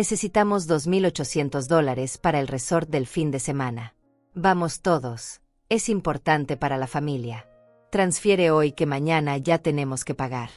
Necesitamos $2.800 para el resort del fin de semana. Vamos todos. Es importante para la familia. Transfiere hoy que mañana ya tenemos que pagar.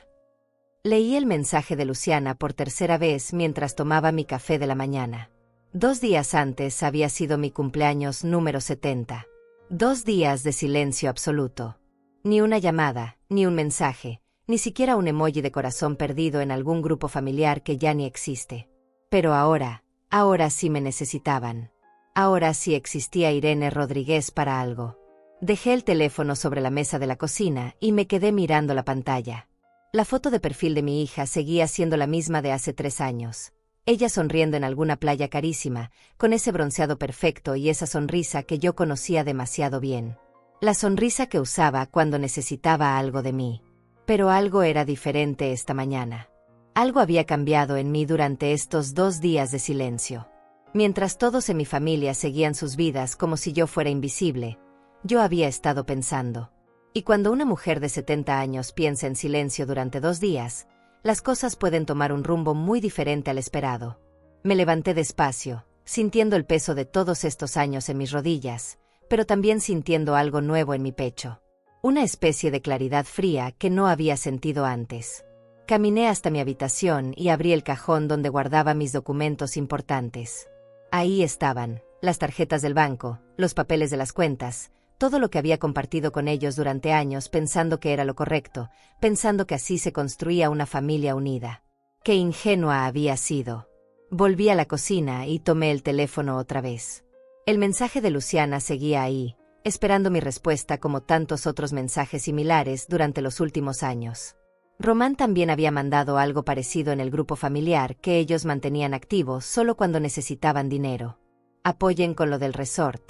Leí el mensaje de Luciana por tercera vez mientras tomaba mi café de la mañana. 2 días antes había sido mi cumpleaños número 70. 2 días de silencio absoluto. Ni una llamada, ni un mensaje, ni siquiera un emoji de corazón perdido en algún grupo familiar que ya ni existe. Pero ahora sí me necesitaban. Ahora sí existía Irene Rodríguez para algo. Dejé el teléfono sobre la mesa de la cocina y me quedé mirando la pantalla. La foto de perfil de mi hija seguía siendo la misma de hace 3 años. Ella sonriendo en alguna playa carísima, con ese bronceado perfecto y esa sonrisa que yo conocía demasiado bien. La sonrisa que usaba cuando necesitaba algo de mí. Pero algo era diferente esta mañana. Algo había cambiado en mí durante estos 2 días de silencio. Mientras todos en mi familia seguían sus vidas como si yo fuera invisible, yo había estado pensando. Y cuando una mujer de 70 años piensa en silencio durante 2 días, las cosas pueden tomar un rumbo muy diferente al esperado. Me levanté despacio, sintiendo el peso de todos estos años en mis rodillas, pero también sintiendo algo nuevo en mi pecho. Una especie de claridad fría que no había sentido antes. Caminé hasta mi habitación y abrí el cajón donde guardaba mis documentos importantes. Ahí estaban, las tarjetas del banco, los papeles de las cuentas, todo lo que había compartido con ellos durante años pensando que era lo correcto, pensando que así se construía una familia unida. ¡Qué ingenua había sido! Volví a la cocina y tomé el teléfono otra vez. El mensaje de Luciana seguía ahí, esperando mi respuesta como tantos otros mensajes similares durante los últimos años. Román también había mandado algo parecido en el grupo familiar que ellos mantenían activo solo cuando necesitaban dinero. Apoyen con lo del resort.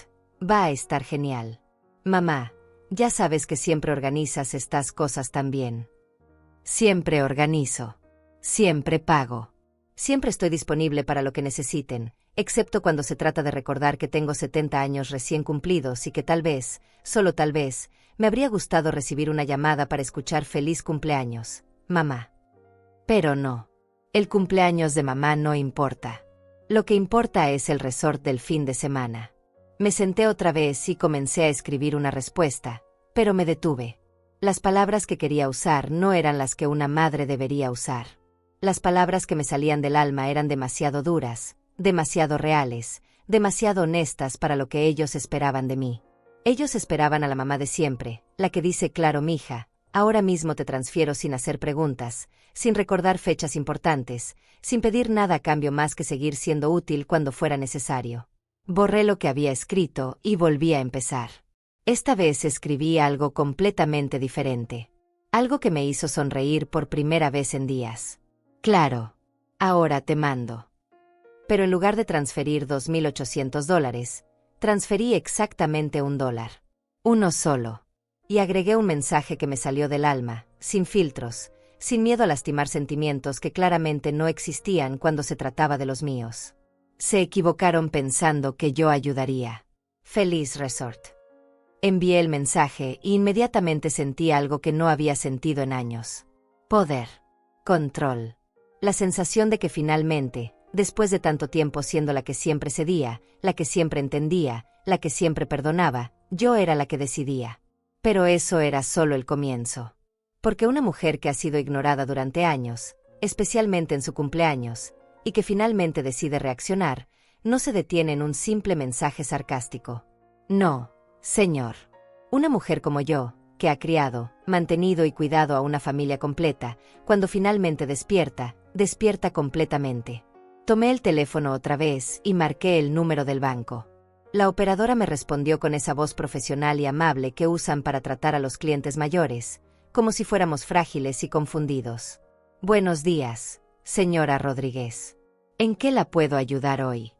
Va a estar genial. Mamá, ya sabes que siempre organizas estas cosas tan bien. Siempre organizo. Siempre pago. Siempre estoy disponible para lo que necesiten, excepto cuando se trata de recordar que tengo 70 años recién cumplidos y que tal vez, solo tal vez, me habría gustado recibir una llamada para escuchar feliz cumpleaños, mamá. Pero no. El cumpleaños de mamá no importa. Lo que importa es el resort del fin de semana. Me senté otra vez y comencé a escribir una respuesta, pero me detuve. Las palabras que quería usar no eran las que una madre debería usar. Las palabras que me salían del alma eran demasiado duras, demasiado reales, demasiado honestas para lo que ellos esperaban de mí. Ellos esperaban a la mamá de siempre, la que dice claro mija, ahora mismo te transfiero sin hacer preguntas, sin recordar fechas importantes, sin pedir nada a cambio más que seguir siendo útil cuando fuera necesario. Borré lo que había escrito y volví a empezar. Esta vez escribí algo completamente diferente. Algo que me hizo sonreír por primera vez en días. Claro. Ahora te mando. Pero en lugar de transferir $2.800, transferí exactamente $1. Uno solo. Y agregué un mensaje que me salió del alma, sin filtros, sin miedo a lastimar sentimientos que claramente no existían cuando se trataba de los míos. Se equivocaron pensando que yo ayudaría. Feliz resort. Envié el mensaje e inmediatamente sentí algo que no había sentido en años. Poder. Control. La sensación de que finalmente, después de tanto tiempo siendo la que siempre cedía, la que siempre entendía, la que siempre perdonaba, yo era la que decidía. Pero eso era solo el comienzo. Porque una mujer que ha sido ignorada durante años, especialmente en su cumpleaños, y que finalmente decide reaccionar, no se detiene en un simple mensaje sarcástico. No, señor. Una mujer como yo, que ha criado, mantenido y cuidado a una familia completa, cuando finalmente despierta, despierta completamente. Tomé el teléfono otra vez y marqué el número del banco. La operadora me respondió con esa voz profesional y amable que usan para tratar a los clientes mayores, como si fuéramos frágiles y confundidos. Buenos días, señora Rodríguez. ¿En qué la puedo ayudar hoy?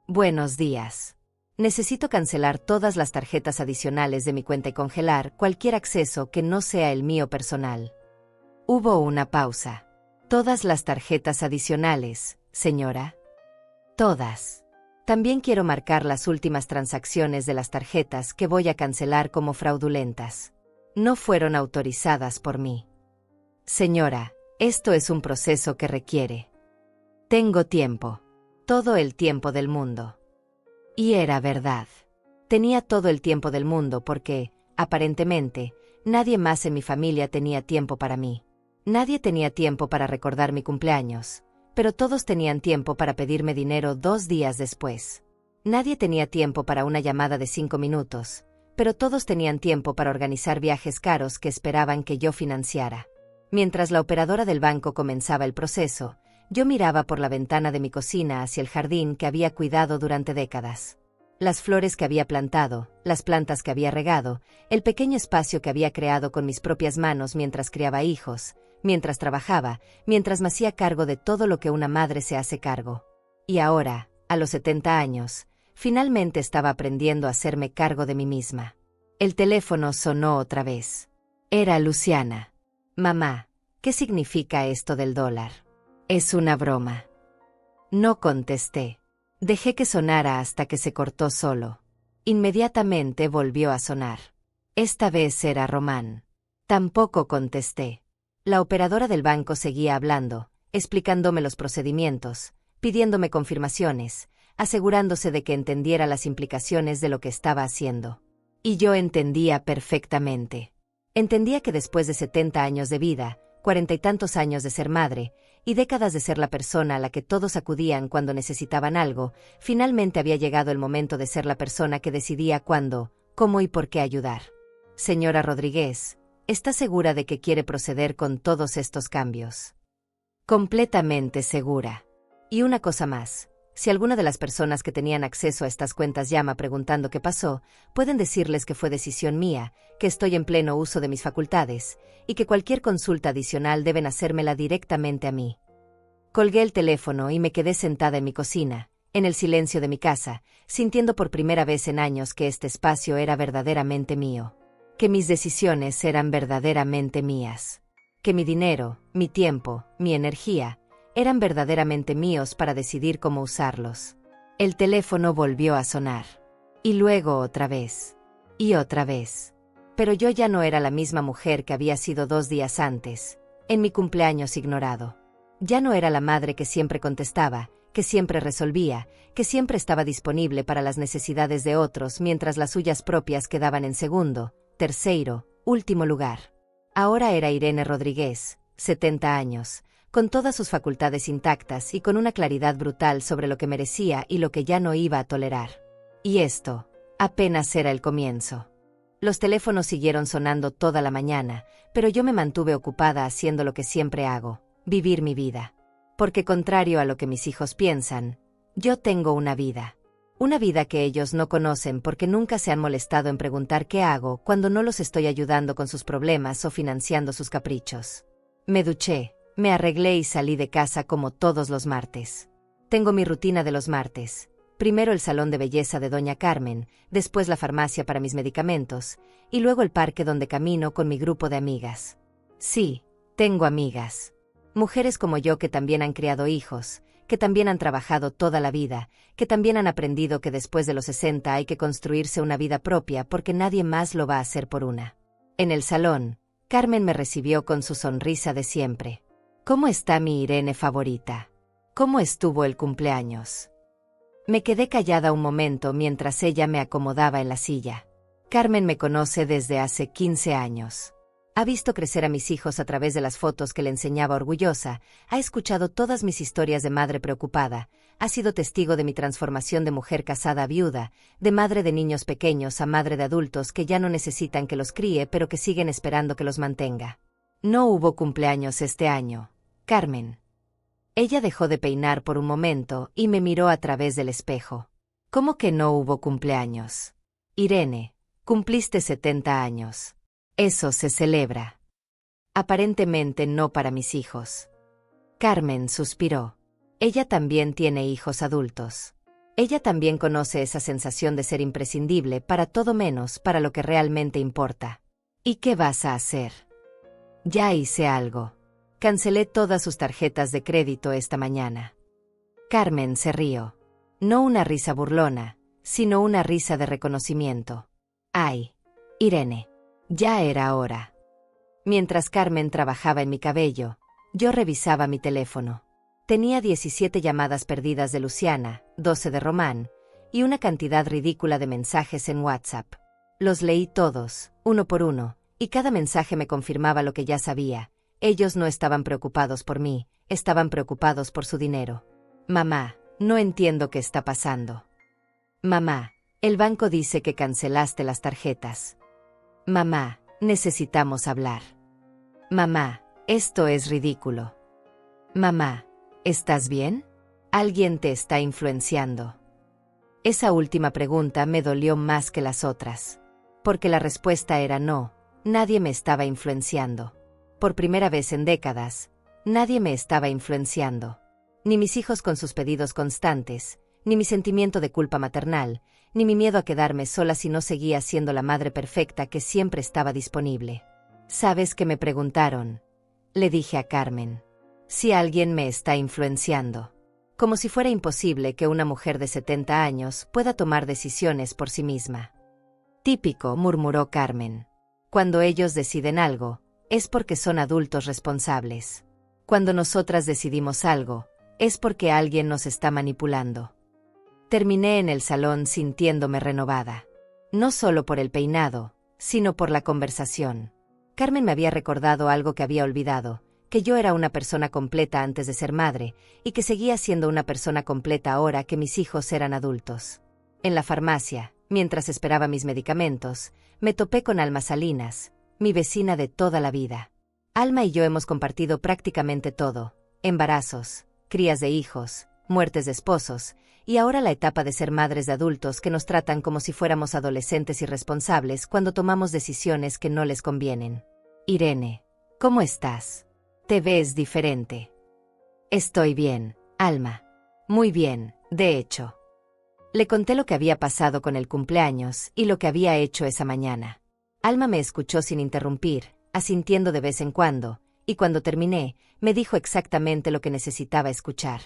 Buenos días. Necesito cancelar todas las tarjetas adicionales de mi cuenta y congelar cualquier acceso que no sea el mío personal. Hubo una pausa. Todas las tarjetas adicionales, señora. Todas. También quiero marcar las últimas transacciones de las tarjetas que voy a cancelar como fraudulentas. No fueron autorizadas por mí. Señora, esto es un proceso que requiere. Tengo tiempo. Todo el tiempo del mundo. Y era verdad. Tenía todo el tiempo del mundo porque, aparentemente, nadie más en mi familia tenía tiempo para mí. Nadie tenía tiempo para recordar mi cumpleaños, pero todos tenían tiempo para pedirme dinero 2 días después. Nadie tenía tiempo para una llamada de 5 minutos, pero todos tenían tiempo para organizar viajes caros que esperaban que yo financiara. Mientras la operadora del banco comenzaba el proceso, yo miraba por la ventana de mi cocina hacia el jardín que había cuidado durante décadas. Las flores que había plantado, las plantas que había regado, el pequeño espacio que había creado con mis propias manos mientras criaba hijos, mientras trabajaba, mientras me hacía cargo de todo lo que una madre se hace cargo. Y ahora, a los 70 años, finalmente estaba aprendiendo a hacerme cargo de mí misma. El teléfono sonó otra vez. Era Luciana. Mamá, ¿qué significa esto del dólar? Es una broma. No contesté. Dejé que sonara hasta que se cortó solo. Inmediatamente volvió a sonar. Esta vez era Román. Tampoco contesté. La operadora del banco seguía hablando, explicándome los procedimientos, pidiéndome confirmaciones, asegurándose de que entendiera las implicaciones de lo que estaba haciendo. Y yo entendía perfectamente. Entendía que después de 70 años de vida, 40 y tantos años de ser madre, y décadas de ser la persona a la que todos acudían cuando necesitaban algo, finalmente había llegado el momento de ser la persona que decidía cuándo, cómo y por qué ayudar. Señora Rodríguez, ¿está segura de que quiere proceder con todos estos cambios? Completamente segura. Y una cosa más. Si alguna de las personas que tenían acceso a estas cuentas llama preguntando qué pasó, pueden decirles que fue decisión mía, que estoy en pleno uso de mis facultades, y que cualquier consulta adicional deben hacérmela directamente a mí. Colgué el teléfono y me quedé sentada en mi cocina, en el silencio de mi casa, sintiendo por primera vez en años que este espacio era verdaderamente mío. Que mis decisiones eran verdaderamente mías. Que mi dinero, mi tiempo, mi energía, eran verdaderamente míos para decidir cómo usarlos. El teléfono volvió a sonar. Y luego otra vez. Y otra vez. Pero yo ya no era la misma mujer que había sido 2 días antes, en mi cumpleaños ignorado. Ya no era la madre que siempre contestaba, que siempre resolvía, que siempre estaba disponible para las necesidades de otros mientras las suyas propias quedaban en segundo, tercero, último lugar. Ahora era Irene Rodríguez, 70 años, con todas sus facultades intactas y con una claridad brutal sobre lo que merecía y lo que ya no iba a tolerar. Y esto, apenas era el comienzo. Los teléfonos siguieron sonando toda la mañana, pero yo me mantuve ocupada haciendo lo que siempre hago, vivir mi vida. Porque contrario a lo que mis hijos piensan, yo tengo una vida. Una vida que ellos no conocen porque nunca se han molestado en preguntar qué hago cuando no los estoy ayudando con sus problemas o financiando sus caprichos. Me duché. Me arreglé y salí de casa como todos los martes. Tengo mi rutina de los martes. Primero el salón de belleza de Doña Carmen, después la farmacia para mis medicamentos, y luego el parque donde camino con mi grupo de amigas. Sí, tengo amigas. Mujeres como yo que también han criado hijos, que también han trabajado toda la vida, que también han aprendido que después de los 60 hay que construirse una vida propia porque nadie más lo va a hacer por una. En el salón, Carmen me recibió con su sonrisa de siempre. ¿Cómo está mi Irene favorita? ¿Cómo estuvo el cumpleaños? Me quedé callada un momento mientras ella me acomodaba en la silla. Carmen me conoce desde hace 15 años. Ha visto crecer a mis hijos a través de las fotos que le enseñaba orgullosa, ha escuchado todas mis historias de madre preocupada, ha sido testigo de mi transformación de mujer casada a viuda, de madre de niños pequeños a madre de adultos que ya no necesitan que los críe pero que siguen esperando que los mantenga. No hubo cumpleaños este año. Carmen. Ella dejó de peinar por un momento y me miró a través del espejo. ¿Cómo que no hubo cumpleaños? Irene, cumpliste 70 años. Eso se celebra. Aparentemente no para mis hijos. Carmen suspiró. Ella también tiene hijos adultos. Ella también conoce esa sensación de ser imprescindible para todo menos para lo que realmente importa. ¿Y qué vas a hacer? Ya hice algo. Cancelé todas sus tarjetas de crédito esta mañana. Carmen se rió. No una risa burlona, sino una risa de reconocimiento. Ay, Irene, ya era hora. Mientras Carmen trabajaba en mi cabello, yo revisaba mi teléfono. Tenía 17 llamadas perdidas de Luciana, 12 de Román, y una cantidad ridícula de mensajes en WhatsApp. Los leí todos, uno por uno, y cada mensaje me confirmaba lo que ya sabía. Ellos no estaban preocupados por mí, estaban preocupados por su dinero. Mamá, no entiendo qué está pasando. Mamá, el banco dice que cancelaste las tarjetas. Mamá, necesitamos hablar. Mamá, esto es ridículo. Mamá, ¿estás bien? ¿Alguien te está influenciando? Esa última pregunta me dolió más que las otras. Porque la respuesta era no, nadie me estaba influenciando. Por primera vez en décadas, nadie me estaba influenciando. Ni mis hijos con sus pedidos constantes, ni mi sentimiento de culpa maternal, ni mi miedo a quedarme sola si no seguía siendo la madre perfecta que siempre estaba disponible. ¿Sabes qué me preguntaron? Le dije a Carmen. Si alguien me está influenciando. Como si fuera imposible que una mujer de 70 años pueda tomar decisiones por sí misma. Típico, murmuró Carmen. Cuando ellos deciden algo, es porque son adultos responsables. Cuando nosotras decidimos algo, es porque alguien nos está manipulando. Terminé en el salón sintiéndome renovada. No solo por el peinado, sino por la conversación. Carmen me había recordado algo que había olvidado, que yo era una persona completa antes de ser madre, y que seguía siendo una persona completa ahora que mis hijos eran adultos. En la farmacia, mientras esperaba mis medicamentos, me topé con Alma Salinas, mi vecina de toda la vida. Alma y yo hemos compartido prácticamente todo: embarazos, crías de hijos, muertes de esposos, y ahora la etapa de ser madres de adultos que nos tratan como si fuéramos adolescentes irresponsables cuando tomamos decisiones que no les convienen. Irene, ¿cómo estás? Te ves diferente. Estoy bien, Alma. Muy bien, de hecho. Le conté lo que había pasado con el cumpleaños y lo que había hecho esa mañana. Alma me escuchó sin interrumpir, asintiendo de vez en cuando, y cuando terminé, me dijo exactamente lo que necesitaba escuchar.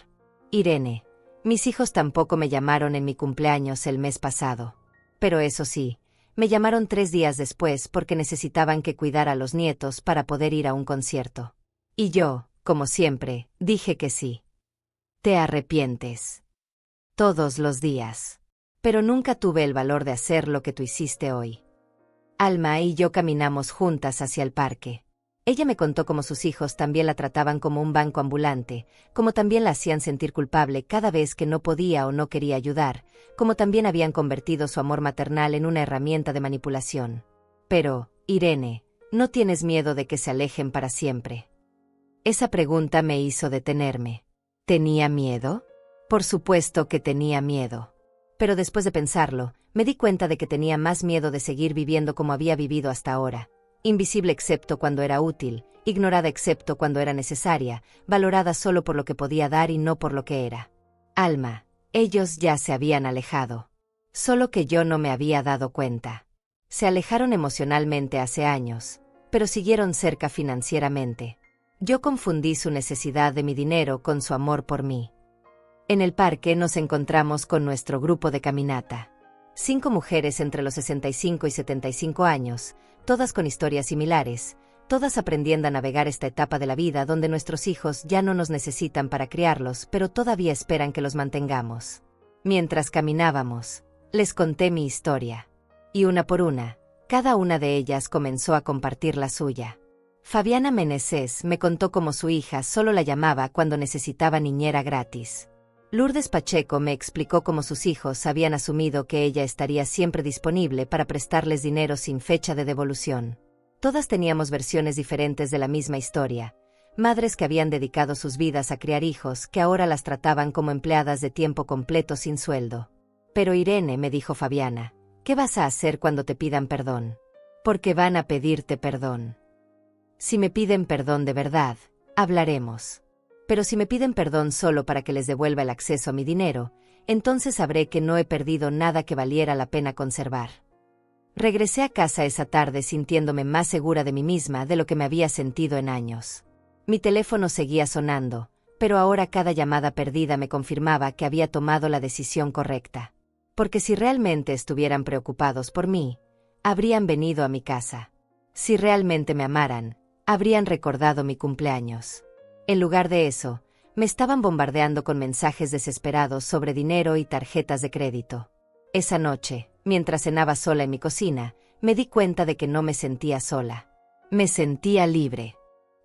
Irene, mis hijos tampoco me llamaron en mi cumpleaños el mes pasado. Pero eso sí, me llamaron 3 días después porque necesitaban que cuidara a los nietos para poder ir a un concierto. Y yo, como siempre, dije que sí. ¿Te arrepientes? Todos los días. Pero nunca tuve el valor de hacer lo que tú hiciste hoy. Alma y yo caminamos juntas hacia el parque. Ella me contó cómo sus hijos también la trataban como un banco ambulante, cómo también la hacían sentir culpable cada vez que no podía o no quería ayudar, cómo también habían convertido su amor maternal en una herramienta de manipulación. Pero, Irene, ¿no tienes miedo de que se alejen para siempre? Esa pregunta me hizo detenerme. ¿Tenía miedo? Por supuesto que tenía miedo. Pero después de pensarlo, me di cuenta de que tenía más miedo de seguir viviendo como había vivido hasta ahora. Invisible excepto cuando era útil, ignorada excepto cuando era necesaria, valorada solo por lo que podía dar y no por lo que era. Alma, ellos ya se habían alejado. Solo que yo no me había dado cuenta. Se alejaron emocionalmente hace años, pero siguieron cerca financieramente. Yo confundí su necesidad de mi dinero con su amor por mí. En el parque nos encontramos con nuestro grupo de caminata. 5 mujeres entre los 65 y 75 años, todas con historias similares, todas aprendiendo a navegar esta etapa de la vida donde nuestros hijos ya no nos necesitan para criarlos, pero todavía esperan que los mantengamos. Mientras caminábamos, les conté mi historia. Y una por una, cada una de ellas comenzó a compartir la suya. Fabiana Meneses me contó cómo su hija solo la llamaba cuando necesitaba niñera gratis. Lourdes Pacheco me explicó cómo sus hijos habían asumido que ella estaría siempre disponible para prestarles dinero sin fecha de devolución. Todas teníamos versiones diferentes de la misma historia, madres que habían dedicado sus vidas a criar hijos que ahora las trataban como empleadas de tiempo completo sin sueldo. Pero Irene, me dijo Fabiana, ¿qué vas a hacer cuando te pidan perdón? Porque van a pedirte perdón. Si me piden perdón de verdad, hablaremos. Pero si me piden perdón solo para que les devuelva el acceso a mi dinero, entonces sabré que no he perdido nada que valiera la pena conservar. Regresé a casa esa tarde sintiéndome más segura de mí misma de lo que me había sentido en años. Mi teléfono seguía sonando, pero ahora cada llamada perdida me confirmaba que había tomado la decisión correcta. Porque si realmente estuvieran preocupados por mí, habrían venido a mi casa. Si realmente me amaran, habrían recordado mi cumpleaños. En lugar de eso, Me estaban bombardeando con mensajes desesperados sobre dinero y tarjetas de crédito. Esa noche, mientras cenaba sola en mi cocina, me di cuenta de que no me sentía sola. Me sentía libre.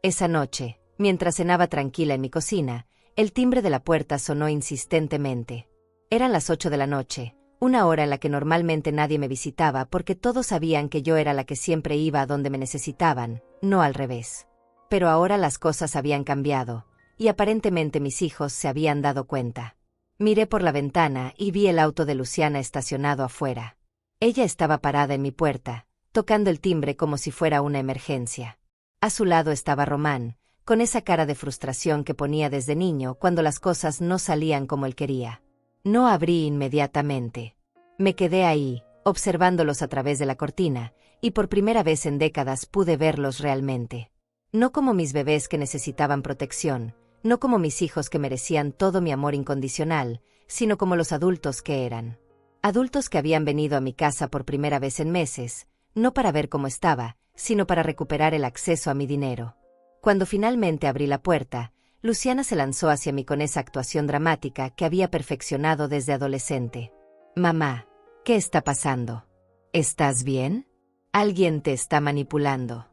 Esa noche, mientras cenaba tranquila en mi cocina, el timbre de la puerta sonó insistentemente. Eran las 8 de la noche, una hora en la que normalmente nadie me visitaba porque todos sabían que yo era la que siempre iba a donde me necesitaban, no al revés. Pero ahora las cosas habían cambiado, y aparentemente mis hijos se habían dado cuenta. Miré por la ventana y vi el auto de Luciana estacionado afuera. Ella estaba parada en mi puerta, tocando el timbre como si fuera una emergencia. A su lado estaba Román, con esa cara de frustración que ponía desde niño cuando las cosas no salían como él quería. No abrí inmediatamente. Me quedé ahí, observándolos a través de la cortina, y por primera vez en décadas pude verlos realmente. No como mis bebés que necesitaban protección, no como mis hijos que merecían todo mi amor incondicional, sino como los adultos que eran. Adultos que habían venido a mi casa por primera vez en meses, no para ver cómo estaba, sino para recuperar el acceso a mi dinero. Cuando finalmente abrí la puerta, Luciana se lanzó hacia mí con esa actuación dramática que había perfeccionado desde adolescente. «Mamá, ¿qué está pasando? ¿Estás bien? ¿Alguien te está manipulando?»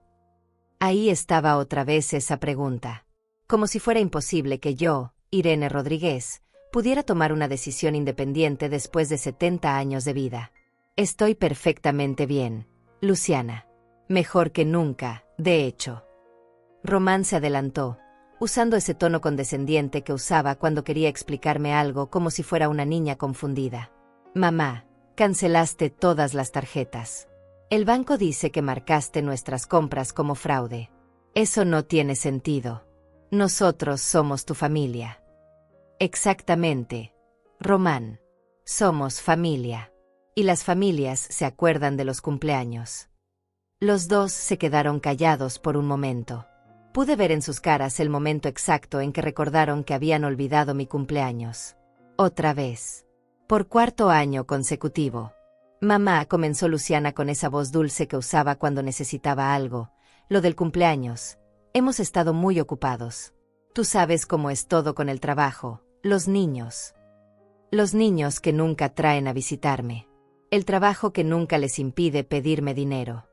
Ahí estaba otra vez esa pregunta. Como si fuera imposible que yo, Irene Rodríguez, pudiera tomar una decisión independiente después de 70 años de vida. «Estoy perfectamente bien, Luciana. Mejor que nunca, de hecho». Román se adelantó, usando ese tono condescendiente que usaba cuando quería explicarme algo como si fuera una niña confundida. «Mamá, cancelaste todas las tarjetas. El banco dice que marcaste nuestras compras como fraude. Eso no tiene sentido. Nosotros somos tu familia». «Exactamente, Román. Somos familia. Y las familias se acuerdan de los cumpleaños». Los dos se quedaron callados por un momento. Pude ver en sus caras el momento exacto en que recordaron que habían olvidado mi cumpleaños. Otra vez. Por cuarto año consecutivo. «Mamá», comenzó Luciana con esa voz dulce que usaba cuando necesitaba algo, «lo del cumpleaños. Hemos estado muy ocupados. Tú sabes cómo es todo con el trabajo, los niños. Los niños que nunca traen a visitarme. El trabajo que nunca les impide pedirme dinero».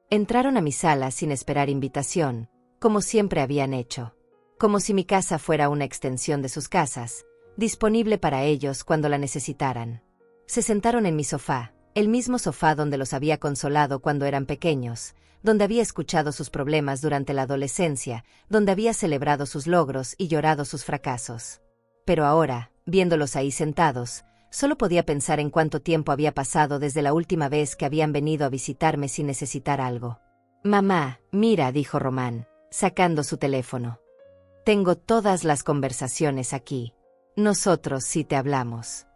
Entraron a mi sala sin esperar invitación, como siempre habían hecho. Como si mi casa fuera una extensión de sus casas, disponible para ellos cuando la necesitaran. Se sentaron en mi sofá, el mismo sofá donde los había consolado cuando eran pequeños, donde había escuchado sus problemas durante la adolescencia, donde había celebrado sus logros y llorado sus fracasos. Pero ahora, viéndolos ahí sentados, solo podía pensar en cuánto tiempo había pasado desde la última vez que habían venido a visitarme sin necesitar algo. «Mamá, mira», dijo Román, sacando su teléfono. «Tengo todas las conversaciones aquí. Nosotros sí te hablamos».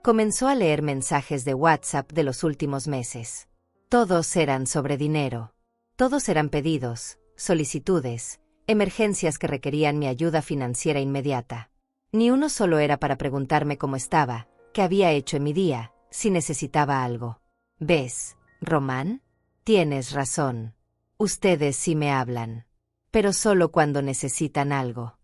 Comenzó a leer mensajes de WhatsApp de los últimos meses. Todos eran sobre dinero. Todos eran pedidos, solicitudes, emergencias que requerían mi ayuda financiera inmediata. Ni uno solo era para preguntarme cómo estaba, qué había hecho en mi día, si necesitaba algo. «¿Ves, Román? Tienes razón. Ustedes sí me hablan. Pero solo cuando necesitan algo».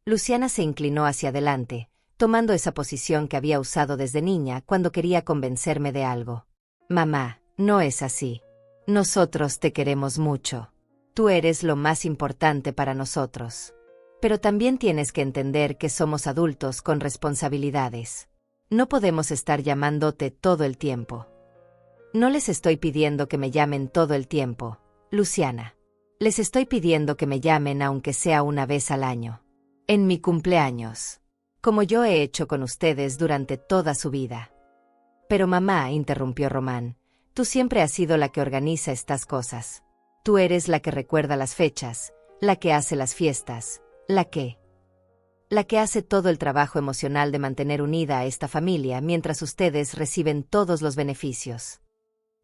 Luciana se inclinó hacia adelante, tomando esa posición que había usado desde niña cuando quería convencerme de algo. «Mamá, no es así. Nosotros te queremos mucho. Tú eres lo más importante para nosotros. Pero también tienes que entender que somos adultos con responsabilidades. No podemos estar llamándote todo el tiempo». «No les estoy pidiendo que me llamen todo el tiempo, Luciana. Les estoy pidiendo que me llamen aunque sea una vez al año. En mi cumpleaños. Como yo he hecho con ustedes durante toda su vida». «Pero mamá», interrumpió Román, «tú siempre has sido la que organiza estas cosas. Tú eres la que recuerda las fechas, la que hace las fiestas, la que hace todo el trabajo emocional de mantener unida a esta familia mientras ustedes reciben todos los beneficios».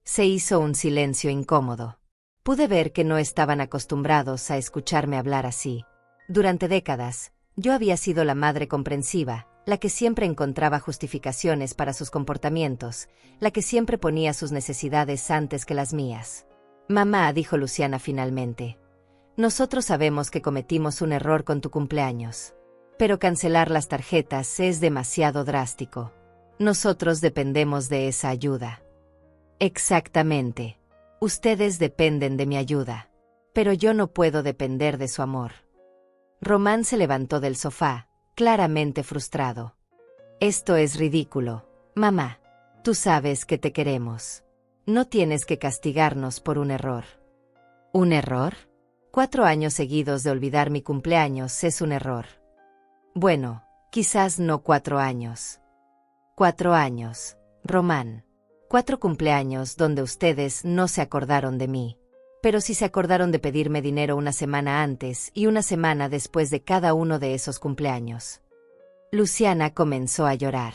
Se hizo un silencio incómodo. Pude ver que no estaban acostumbrados a escucharme hablar así. Durante décadas, yo había sido la madre comprensiva, la que siempre encontraba justificaciones para sus comportamientos, la que siempre ponía sus necesidades antes que las mías. «Mamá», dijo Luciana finalmente, «nosotros sabemos que cometimos un error con tu cumpleaños. Pero cancelar las tarjetas es demasiado drástico. Nosotros dependemos de esa ayuda. Exactamente. Ustedes dependen de mi ayuda. Pero yo no puedo depender de su amor. Román se levantó del sofá, claramente frustrado. Esto es ridículo, mamá. Tú sabes que te queremos. No tienes que castigarnos por un error. ¿Un error? 4 años seguidos de olvidar mi cumpleaños es un error. Bueno, quizás no 4 años. 4 años, Román. 4 cumpleaños donde ustedes no se acordaron de mí. Pero sí se acordaron de pedirme dinero una semana antes y una semana después de cada uno de esos cumpleaños. Luciana comenzó a llorar.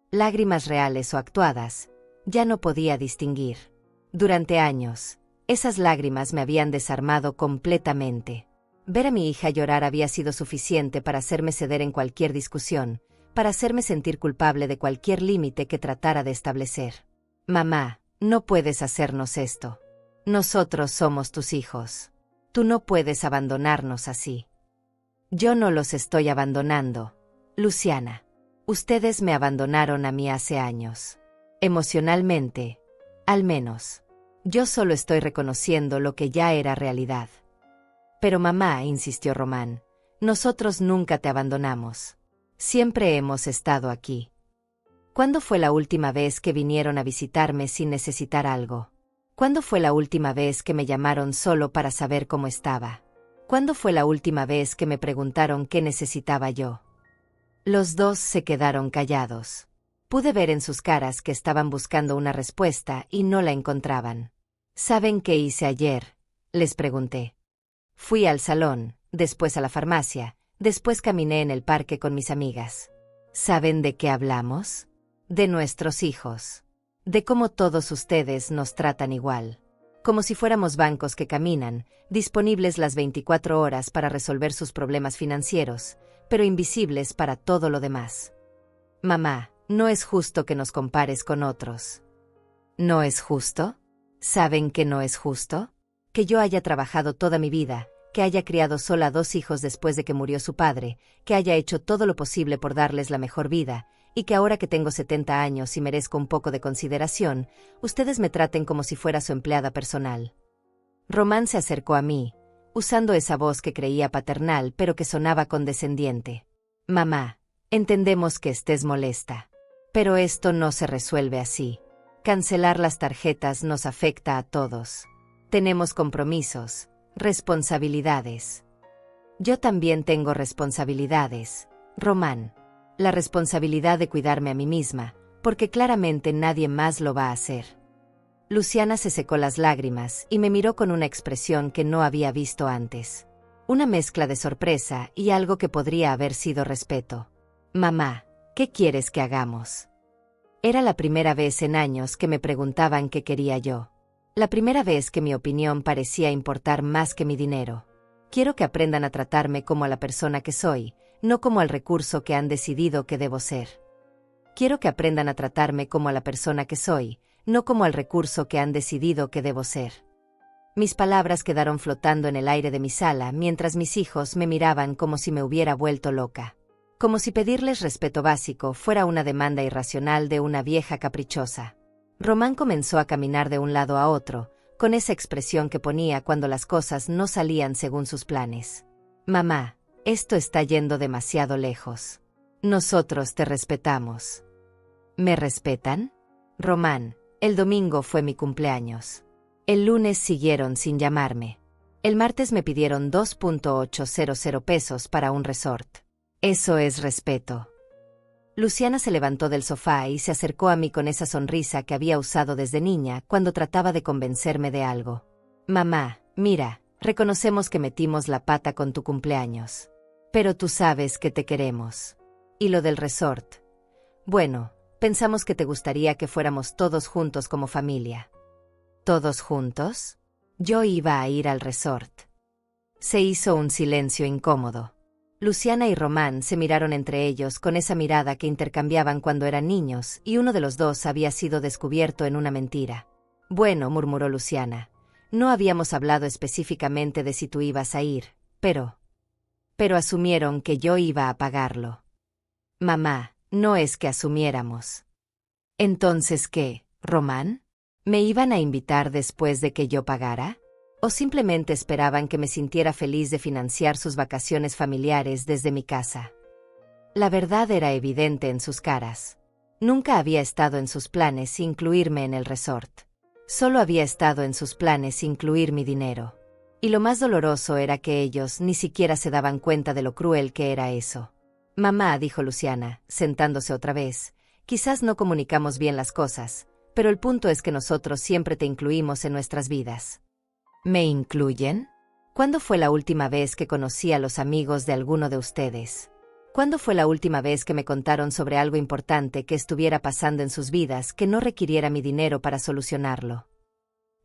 Lágrimas reales o actuadas, ya no podía distinguir. Durante años, esas lágrimas me habían desarmado completamente. Ver a mi hija llorar había sido suficiente para hacerme ceder en cualquier discusión, para hacerme sentir culpable de cualquier límite que tratara de establecer. Mamá, no puedes hacernos esto. Nosotros somos tus hijos. Tú no puedes abandonarnos así. Yo no los estoy abandonando, Luciana. Ustedes me abandonaron a mí hace años. Emocionalmente, al menos. Yo solo estoy reconociendo lo que ya era realidad. Pero mamá, insistió Román, nosotros nunca te abandonamos. Siempre hemos estado aquí. ¿Cuándo fue la última vez que vinieron a visitarme sin necesitar algo? ¿Cuándo fue la última vez que me llamaron solo para saber cómo estaba? ¿Cuándo fue la última vez que me preguntaron qué necesitaba yo? Los dos se quedaron callados. Pude ver en sus caras que estaban buscando una respuesta y no la encontraban. ¿Saben qué hice ayer?, les pregunté. Fui al salón, después a la farmacia, después caminé en el parque con mis amigas. ¿Saben de qué hablamos? De nuestros hijos. De cómo todos ustedes nos tratan igual. Como si fuéramos bancos que caminan, disponibles las 24 horas para resolver sus problemas financieros, pero invisibles para todo lo demás. Mamá, no es justo que nos compares con otros. ¿No es justo? ¿Saben que no es justo? Que yo haya trabajado toda mi vida, que haya criado sola a 2 hijos después de que murió su padre, que haya hecho todo lo posible por darles la mejor vida, y que ahora que tengo 70 años y merezco un poco de consideración, ustedes me traten como si fuera su empleada personal. Román se acercó a mí, usando esa voz que creía paternal pero que sonaba condescendiente. Mamá, entendemos que estés molesta. Pero esto no se resuelve así. Cancelar las tarjetas nos afecta a todos. Tenemos compromisos, responsabilidades. Yo también tengo responsabilidades, Román. La responsabilidad de cuidarme a mí misma, porque claramente nadie más lo va a hacer. Luciana se secó las lágrimas y me miró con una expresión que no había visto antes. Una mezcla de sorpresa y algo que podría haber sido respeto. Mamá, ¿qué quieres que hagamos? Era la primera vez en años que me preguntaban qué quería yo. La primera vez que mi opinión parecía importar más que mi dinero. Quiero que aprendan a tratarme como a la persona que soy, no como al recurso que han decidido que debo ser. Quiero que aprendan a tratarme como a la persona que soy, no como al recurso que han decidido que debo ser. Mis palabras quedaron flotando en el aire de mi sala mientras mis hijos me miraban como si me hubiera vuelto loca. Como si pedirles respeto básico fuera una demanda irracional de una vieja caprichosa. Román comenzó a caminar de un lado a otro, con esa expresión que ponía cuando las cosas no salían según sus planes. Mamá, esto está yendo demasiado lejos. Nosotros te respetamos. ¿Me respetan? Román, el domingo fue mi cumpleaños. El lunes siguieron sin llamarme. El martes me pidieron 2.800 pesos para un resort. Eso es respeto. Luciana se levantó del sofá y se acercó a mí con esa sonrisa que había usado desde niña cuando trataba de convencerme de algo. Mamá, mira, reconocemos que metimos la pata con tu cumpleaños. Pero tú sabes que te queremos. ¿Y lo del resort? Bueno, pensamos que te gustaría que fuéramos todos juntos como familia. ¿Todos juntos? Yo iba a ir al resort. Se hizo un silencio incómodo. Luciana y Román se miraron entre ellos con esa mirada que intercambiaban cuando eran niños, y uno de los dos había sido descubierto en una mentira. Bueno, murmuró Luciana, no habíamos hablado específicamente de si tú ibas a ir, pero... pero asumieron que yo iba a pagarlo. Mamá, no es que asumiéramos. ¿Entonces qué, Román? ¿Me iban a invitar después de que yo pagara? ¿O simplemente esperaban que me sintiera feliz de financiar sus vacaciones familiares desde mi casa? La verdad era evidente en sus caras. Nunca había estado en sus planes incluirme en el resort. Solo había estado en sus planes incluir mi dinero. Y lo más doloroso era que ellos ni siquiera se daban cuenta de lo cruel que era eso. Mamá, dijo Luciana, sentándose otra vez, quizás no comunicamos bien las cosas, pero el punto es que nosotros siempre te incluimos en nuestras vidas. ¿Me incluyen? ¿Cuándo fue la última vez que conocí a los amigos de alguno de ustedes? ¿Cuándo fue la última vez que me contaron sobre algo importante que estuviera pasando en sus vidas que no requiriera mi dinero para solucionarlo?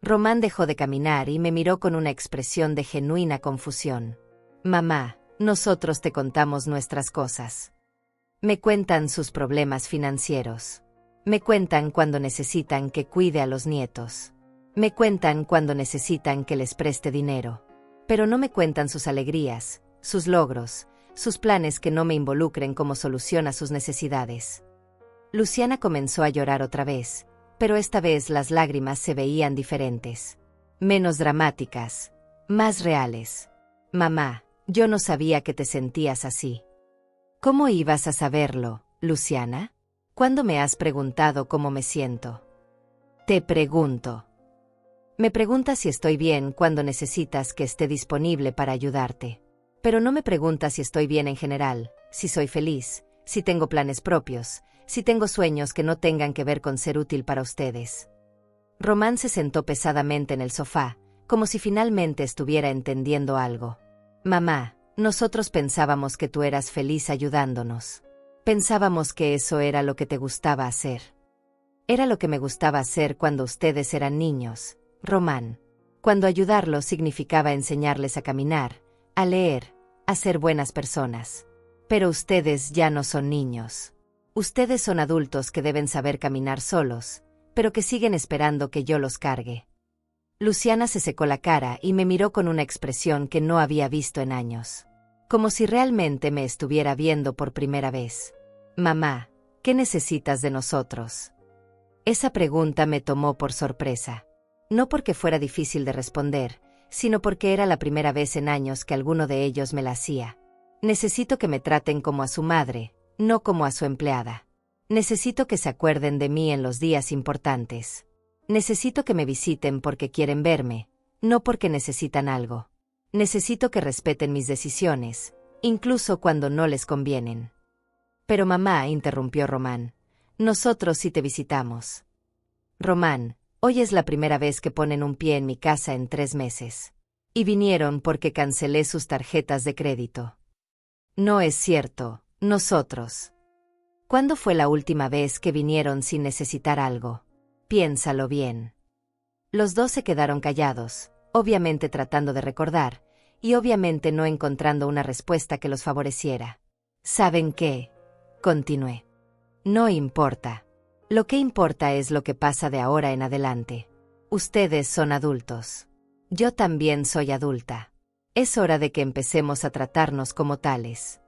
Román dejó de caminar y me miró con una expresión de genuina confusión. Mamá, nosotros te contamos nuestras cosas. Me cuentan sus problemas financieros. Me cuentan cuando necesitan que cuide a los nietos. Me cuentan cuando necesitan que les preste dinero. Pero no me cuentan sus alegrías, sus logros, sus planes que no me involucren como solución a sus necesidades. Luciana comenzó a llorar otra vez, pero esta vez las lágrimas se veían diferentes. Menos dramáticas, más reales. Mamá, yo no sabía que te sentías así. ¿Cómo ibas a saberlo, Luciana? ¿Cuándo me has preguntado cómo me siento? Te pregunto. Me preguntas si estoy bien cuando necesitas que esté disponible para ayudarte. Pero no me preguntas si estoy bien en general, si soy feliz, si tengo planes propios, si tengo sueños que no tengan que ver con ser útil para ustedes. Román se sentó pesadamente en el sofá, como si finalmente estuviera entendiendo algo. Mamá, nosotros pensábamos que tú eras feliz ayudándonos. Pensábamos que eso era lo que te gustaba hacer. Era lo que me gustaba hacer cuando ustedes eran niños, Román. Cuando ayudarlos significaba enseñarles a caminar, a leer, a ser buenas personas. Pero ustedes ya no son niños. Ustedes son adultos que deben saber caminar solos, pero que siguen esperando que yo los cargue. Luciana se secó la cara y me miró con una expresión que no había visto en años. Como si realmente me estuviera viendo por primera vez. Mamá, ¿qué necesitas de nosotros? Esa pregunta me tomó por sorpresa. No porque fuera difícil de responder, sino porque era la primera vez en años que alguno de ellos me la hacía. Necesito que me traten como a su madre, no como a su empleada. Necesito que se acuerden de mí en los días importantes. Necesito que me visiten porque quieren verme, no porque necesitan algo. Necesito que respeten mis decisiones, incluso cuando no les convienen. Pero mamá, interrumpió Román, nosotros sí te visitamos. Román, hoy es la primera vez que ponen un pie en mi casa en 3 meses. Y vinieron porque cancelé sus tarjetas de crédito. No es cierto, nosotros. ¿Cuándo fue la última vez que vinieron sin necesitar algo? Piénsalo bien. Los dos se quedaron callados, obviamente tratando de recordar, y obviamente no encontrando una respuesta que los favoreciera. ¿Saben qué? Continué. No importa. Lo que importa es lo que pasa de ahora en adelante. Ustedes son adultos. Yo también soy adulta. Es hora de que empecemos a tratarnos como tales.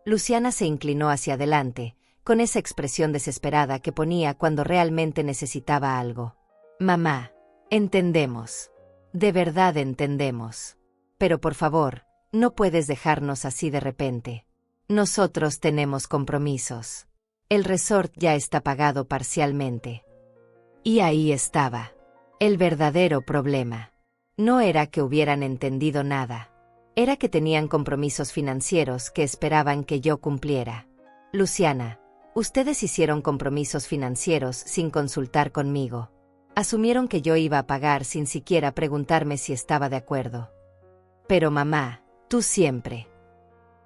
Luciana se inclinó hacia adelante, con esa expresión desesperada que ponía cuando realmente necesitaba algo. Mamá, entendemos. De verdad entendemos. Pero por favor, no puedes dejarnos así de repente. Nosotros tenemos compromisos. El resort ya está pagado parcialmente. Y ahí estaba. El verdadero problema. No era que hubieran entendido nada. Era que tenían compromisos financieros que esperaban que yo cumpliera. Luciana, ustedes hicieron compromisos financieros sin consultar conmigo. Asumieron que yo iba a pagar sin siquiera preguntarme si estaba de acuerdo. Pero mamá, tú siempre.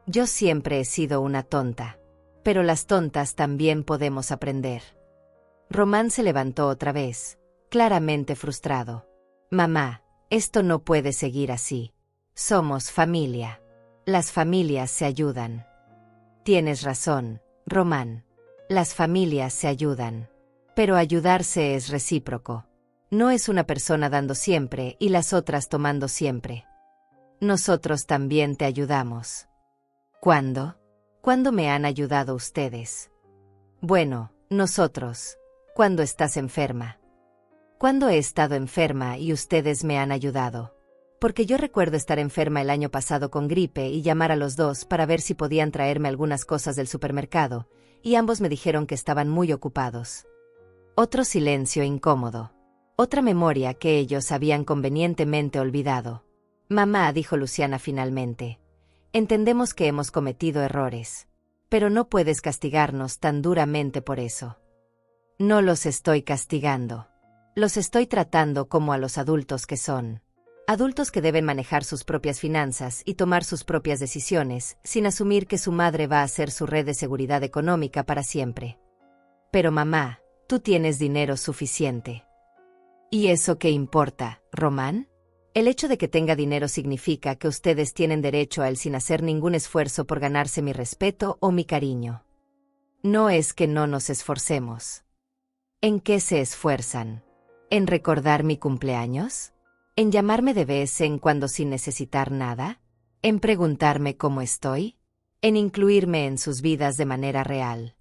Yo siempre he sido una tonta. Pero las tontas también podemos aprender. Román se levantó otra vez, claramente frustrado. Mamá, esto no puede seguir así. Somos familia. Las familias se ayudan. Tienes razón, Román. Las familias se ayudan. Pero ayudarse es recíproco. No es una persona dando siempre y las otras tomando siempre. Nosotros también te ayudamos. ¿Cuándo? ¿Cuándo me han ayudado ustedes? Bueno, nosotros. ¿Cuándo estás enferma? ¿Cuándo he estado enferma y ustedes me han ayudado? Porque yo recuerdo estar enferma el año pasado con gripe y llamar a los dos para ver si podían traerme algunas cosas del supermercado, y ambos me dijeron que estaban muy ocupados. Otro silencio incómodo. Otra memoria que ellos habían convenientemente olvidado. Mamá, dijo Luciana finalmente. Entendemos que hemos cometido errores. Pero no puedes castigarnos tan duramente por eso. No los estoy castigando. Los estoy tratando como a los adultos que son. Adultos que deben manejar sus propias finanzas y tomar sus propias decisiones, sin asumir que su madre va a ser su red de seguridad económica para siempre. Pero mamá, tú tienes dinero suficiente. ¿Y eso qué importa, Román? El hecho de que tenga dinero significa que ustedes tienen derecho a él sin hacer ningún esfuerzo por ganarse mi respeto o mi cariño. No es que no nos esforcemos. ¿En qué se esfuerzan? ¿En recordar mi cumpleaños? ¿En llamarme de vez en cuando sin necesitar nada? ¿En preguntarme cómo estoy? ¿En incluirme en sus vidas de manera real?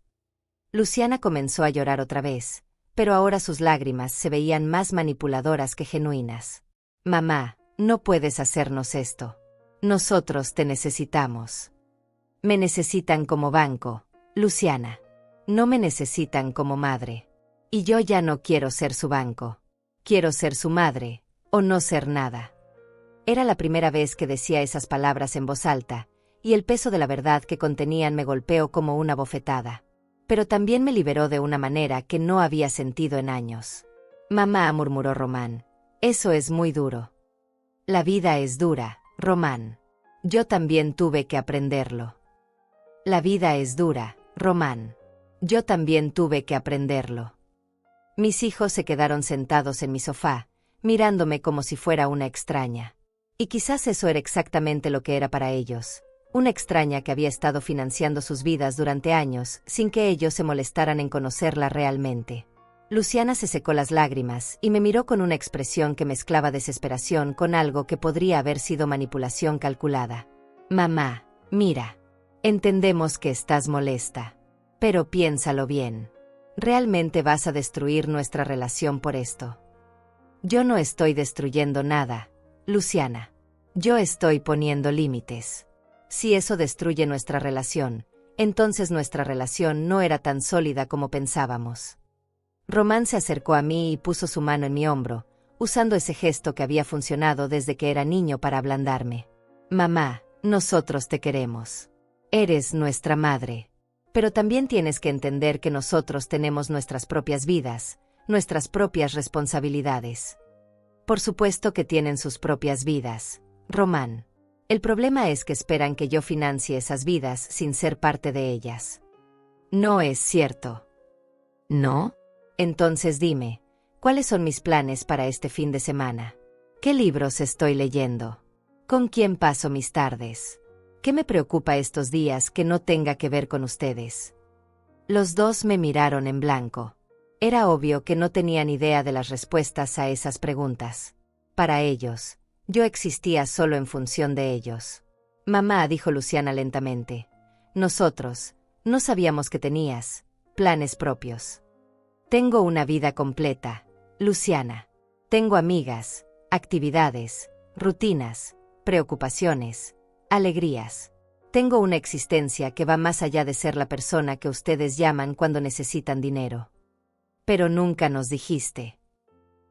Luciana comenzó a llorar otra vez, pero ahora sus lágrimas se veían más manipuladoras que genuinas. Mamá, no puedes hacernos esto. Nosotros te necesitamos. Me necesitan como banco, Luciana. No me necesitan como madre. Y yo ya no quiero ser su banco. Quiero ser su madre, o no ser nada. Era la primera vez que decía esas palabras en voz alta, y el peso de la verdad que contenían me golpeó como una bofetada. Pero también me liberó de una manera que no había sentido en años. Mamá, murmuró Román, eso es muy duro. La vida es dura, Román. Yo también tuve que aprenderlo. La vida es dura, Román. Yo también tuve que aprenderlo. Mis hijos se quedaron sentados en mi sofá, mirándome como si fuera una extraña. Y quizás eso era exactamente lo que era para ellos. Una extraña que había estado financiando sus vidas durante años, sin que ellos se molestaran en conocerla realmente. Luciana se secó las lágrimas y me miró con una expresión que mezclaba desesperación con algo que podría haber sido manipulación calculada. Mamá, mira. Entendemos que estás molesta. Pero piénsalo bien. ¿Realmente vas a destruir nuestra relación por esto? Yo no estoy destruyendo nada, Luciana. Yo estoy poniendo límites. Si eso destruye nuestra relación, entonces nuestra relación no era tan sólida como pensábamos. Román se acercó a mí y puso su mano en mi hombro, usando ese gesto que había funcionado desde que era niño para ablandarme. Mamá, nosotros te queremos. Eres nuestra madre. Pero también tienes que entender que nosotros tenemos nuestras propias vidas, nuestras propias responsabilidades. Por supuesto que tienen sus propias vidas, Román. El problema es que esperan que yo financie esas vidas sin ser parte de ellas. No es cierto. ¿No? Entonces dime, ¿cuáles son mis planes para este fin de semana? ¿Qué libros estoy leyendo? ¿Con quién paso mis tardes? ¿Qué me preocupa estos días que no tenga que ver con ustedes? Los dos me miraron en blanco. Era obvio que no tenían idea de las respuestas a esas preguntas. Para ellos, yo existía solo en función de ellos. Mamá, dijo Luciana lentamente, nosotros, no sabíamos que tenías planes propios. Tengo una vida completa, Luciana. Tengo amigas, actividades, rutinas, preocupaciones, alegrías. Tengo una existencia que va más allá de ser la persona que ustedes llaman cuando necesitan dinero. Pero nunca nos dijiste.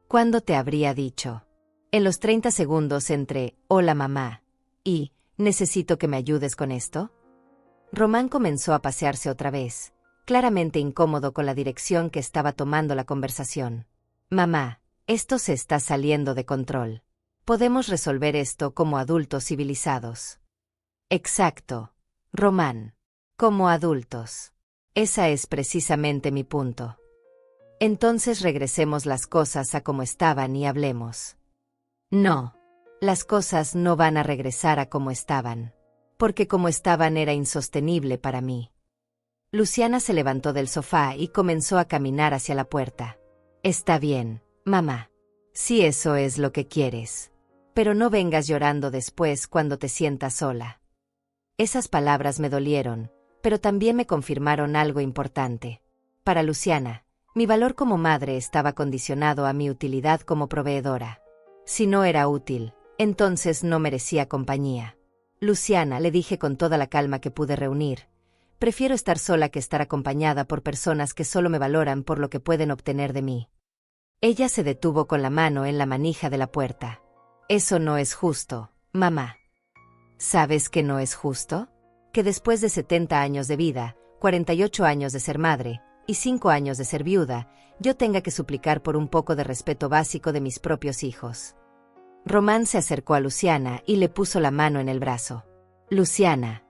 ¿Cuándo te habría dicho? En los 30 segundos entre, hola mamá, y, ¿necesito que me ayudes con esto? Román comenzó a pasearse otra vez, claramente incómodo con la dirección que estaba tomando la conversación. Mamá, esto se está saliendo de control. Podemos resolver esto como adultos civilizados. Exacto, Román. Como adultos. Esa es precisamente mi punto. Entonces regresemos las cosas a como estaban y hablemos. No. Las cosas no van a regresar a como estaban. Porque como estaban era insostenible para mí. Luciana se levantó del sofá y comenzó a caminar hacia la puerta. Está bien, mamá. Si eso es lo que quieres. Pero no vengas llorando después cuando te sientas sola. Esas palabras me dolieron, pero también me confirmaron algo importante. Para Luciana, mi valor como madre estaba condicionado a mi utilidad como proveedora. Si no era útil, entonces no merecía compañía. Luciana, le dije con toda la calma que pude reunir, prefiero estar sola que estar acompañada por personas que solo me valoran por lo que pueden obtener de mí. Ella se detuvo con la mano en la manija de la puerta. Eso no es justo, mamá. ¿Sabes que no es justo? Que después de 70 años de vida, 48 años de ser madre, y 5 años de ser viuda, yo tenga que suplicar por un poco de respeto básico de mis propios hijos. Román se acercó a Luciana y le puso la mano en el brazo. Luciana,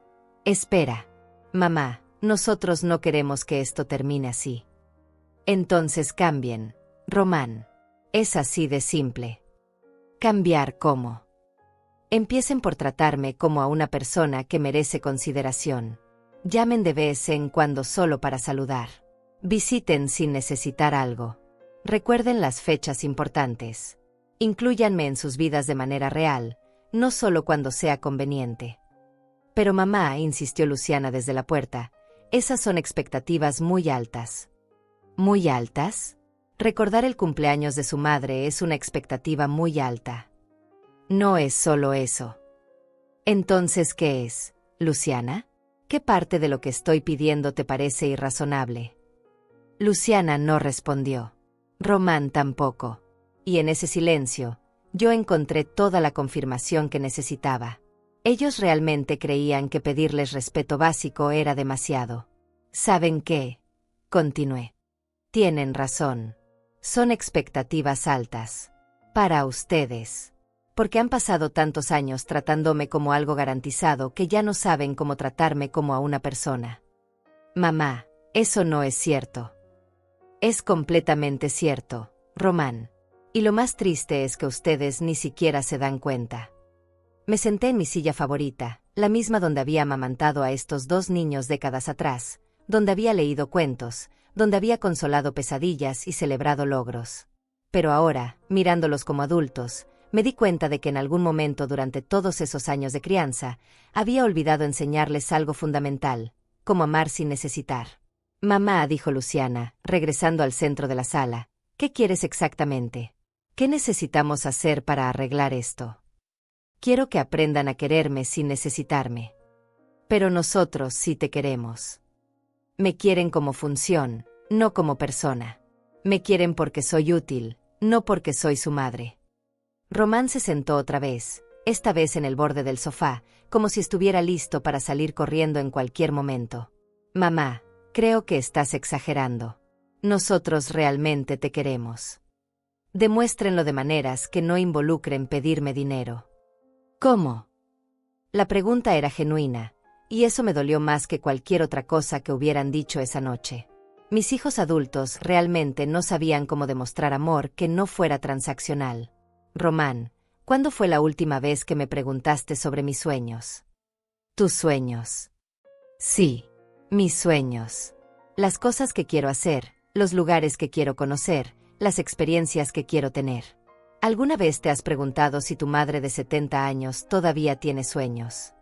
espera. Mamá, nosotros no queremos que esto termine así. Entonces cambien, Román. Es así de simple. ¿Cambiar cómo? Empiecen por tratarme como a una persona que merece consideración. Llamen de vez en cuando solo para saludar. Visiten sin necesitar algo. Recuerden las fechas importantes. Inclúyanme en sus vidas de manera real, no solo cuando sea conveniente. Pero mamá, insistió Luciana desde la puerta, esas son expectativas muy altas. ¿Muy altas? Recordar el cumpleaños de su madre es una expectativa muy alta. No es solo eso. Entonces, ¿qué es, Luciana? ¿Qué parte de lo que estoy pidiendo te parece irrazonable? Luciana no respondió. Román tampoco. Y en ese silencio, yo encontré toda la confirmación que necesitaba. Ellos realmente creían que pedirles respeto básico era demasiado. ¿Saben qué? Continué. Tienen razón. Son expectativas altas. Para ustedes. Porque han pasado tantos años tratándome como algo garantizado que ya no saben cómo tratarme como a una persona. Mamá, eso no es cierto. Es completamente cierto, Román. Y lo más triste es que ustedes ni siquiera se dan cuenta. Me senté en mi silla favorita, la misma donde había amamantado a estos 2 niños décadas atrás, donde había leído cuentos, donde había consolado pesadillas y celebrado logros. Pero ahora, mirándolos como adultos, me di cuenta de que en algún momento durante todos esos años de crianza, había olvidado enseñarles algo fundamental, como amar sin necesitar. Mamá, dijo Luciana, regresando al centro de la sala, ¿qué quieres exactamente? ¿Qué necesitamos hacer para arreglar esto? Quiero que aprendan a quererme sin necesitarme. Pero nosotros sí te queremos. Me quieren como función, no como persona. Me quieren porque soy útil, no porque soy su madre. Román se sentó otra vez, esta vez en el borde del sofá, como si estuviera listo para salir corriendo en cualquier momento. Mamá, creo que estás exagerando. Nosotros realmente te queremos. Demuéstrenlo de maneras que no involucren pedirme dinero. ¿Cómo? La pregunta era genuina, y eso me dolió más que cualquier otra cosa que hubieran dicho esa noche. Mis hijos adultos realmente no sabían cómo demostrar amor que no fuera transaccional. Román, ¿cuándo fue la última vez que me preguntaste sobre mis sueños? ¿Tus sueños? Sí, mis sueños. Las cosas que quiero hacer, los lugares que quiero conocer, las experiencias que quiero tener. ¿Alguna vez te has preguntado si tu madre de 70 años todavía tiene sueños?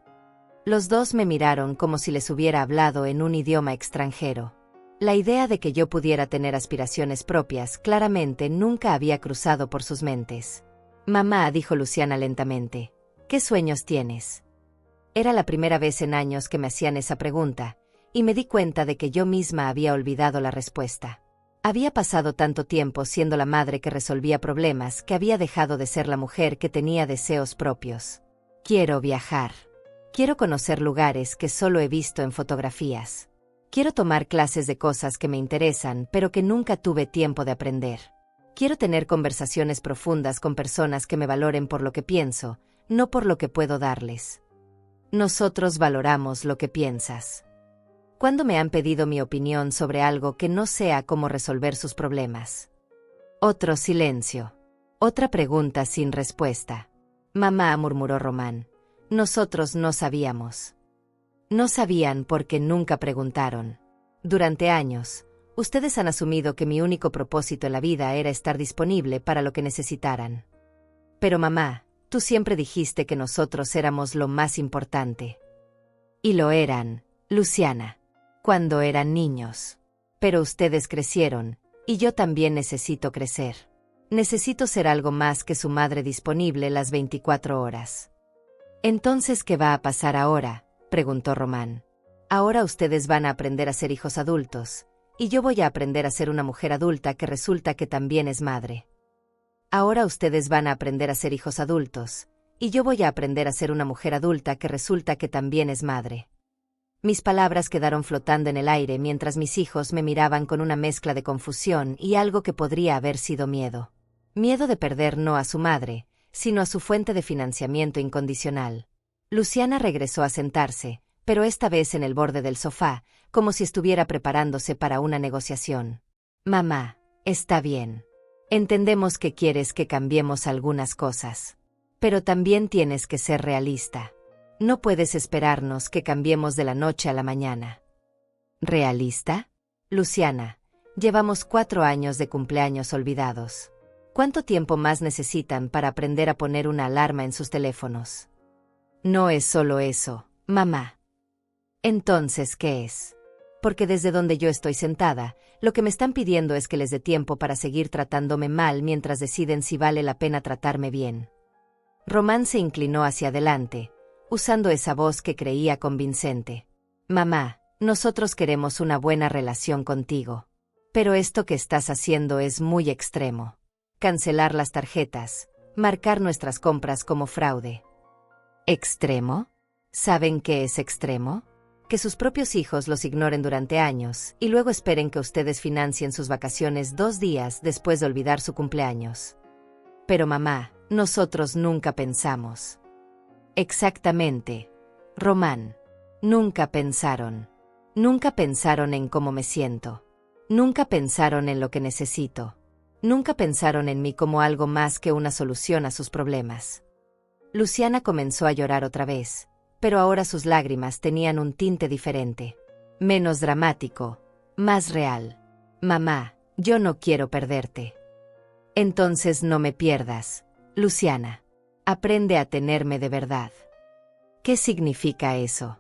Los dos me miraron como si les hubiera hablado en un idioma extranjero. La idea de que yo pudiera tener aspiraciones propias claramente nunca había cruzado por sus mentes. Mamá, dijo Luciana lentamente, ¿qué sueños tienes? Era la primera vez en años que me hacían esa pregunta, y me di cuenta de que yo misma había olvidado la respuesta. Había pasado tanto tiempo siendo la madre que resolvía problemas que había dejado de ser la mujer que tenía deseos propios. Quiero viajar. Quiero conocer lugares que solo he visto en fotografías. Quiero tomar clases de cosas que me interesan pero que nunca tuve tiempo de aprender. Quiero tener conversaciones profundas con personas que me valoren por lo que pienso, no por lo que puedo darles. Nosotros valoramos lo que piensas. ¿Cuándo me han pedido mi opinión sobre algo que no sea cómo resolver sus problemas? Otro silencio. Otra pregunta sin respuesta. Mamá, murmuró Román. Nosotros no sabíamos. No sabían porque nunca preguntaron. Durante años, ustedes han asumido que mi único propósito en la vida era estar disponible para lo que necesitaran. Pero mamá, tú siempre dijiste que nosotros éramos lo más importante. Y lo eran, Luciana, cuando eran niños. Pero ustedes crecieron, y yo también necesito crecer. Necesito ser algo más que su madre disponible las 24 horas. Entonces, ¿qué va a pasar ahora?, preguntó Román. Ahora ustedes van a aprender a ser hijos adultos, y yo voy a aprender a ser una mujer adulta que resulta que también es madre. Ahora ustedes van a aprender a ser hijos adultos, y yo voy a aprender a ser una mujer adulta que resulta que también es madre. Mis palabras quedaron flotando en el aire mientras mis hijos me miraban con una mezcla de confusión y algo que podría haber sido miedo. Miedo de perder no a su madre, sino a su fuente de financiamiento incondicional. Luciana regresó a sentarse, pero esta vez en el borde del sofá, como si estuviera preparándose para una negociación. Mamá, está bien. Entendemos que quieres que cambiemos algunas cosas. Pero también tienes que ser realista. No puedes esperarnos que cambiemos de la noche a la mañana. ¿Realista? Luciana, llevamos 4 años de cumpleaños olvidados. ¿Cuánto tiempo más necesitan para aprender a poner una alarma en sus teléfonos? No es solo eso, mamá. Entonces, ¿qué es? Porque desde donde yo estoy sentada, lo que me están pidiendo es que les dé tiempo para seguir tratándome mal mientras deciden si vale la pena tratarme bien. Román se inclinó hacia adelante, usando esa voz que creía convincente. Mamá, nosotros queremos una buena relación contigo. Pero esto que estás haciendo es muy extremo. Cancelar las tarjetas, marcar nuestras compras como fraude. ¿Extremo? ¿Saben qué es extremo? Que sus propios hijos los ignoren durante años y luego esperen que ustedes financien sus vacaciones 2 días después de olvidar su cumpleaños. Pero mamá, nosotros nunca pensamos. Exactamente. Román. Nunca pensaron. Nunca pensaron en cómo me siento. Nunca pensaron en lo que necesito. Nunca pensaron en mí como algo más que una solución a sus problemas. Luciana comenzó a llorar otra vez, pero ahora sus lágrimas tenían un tinte diferente. Menos dramático, más real. Mamá, yo no quiero perderte. Entonces no me pierdas, Luciana. Aprende a tenerme de verdad. ¿Qué significa eso?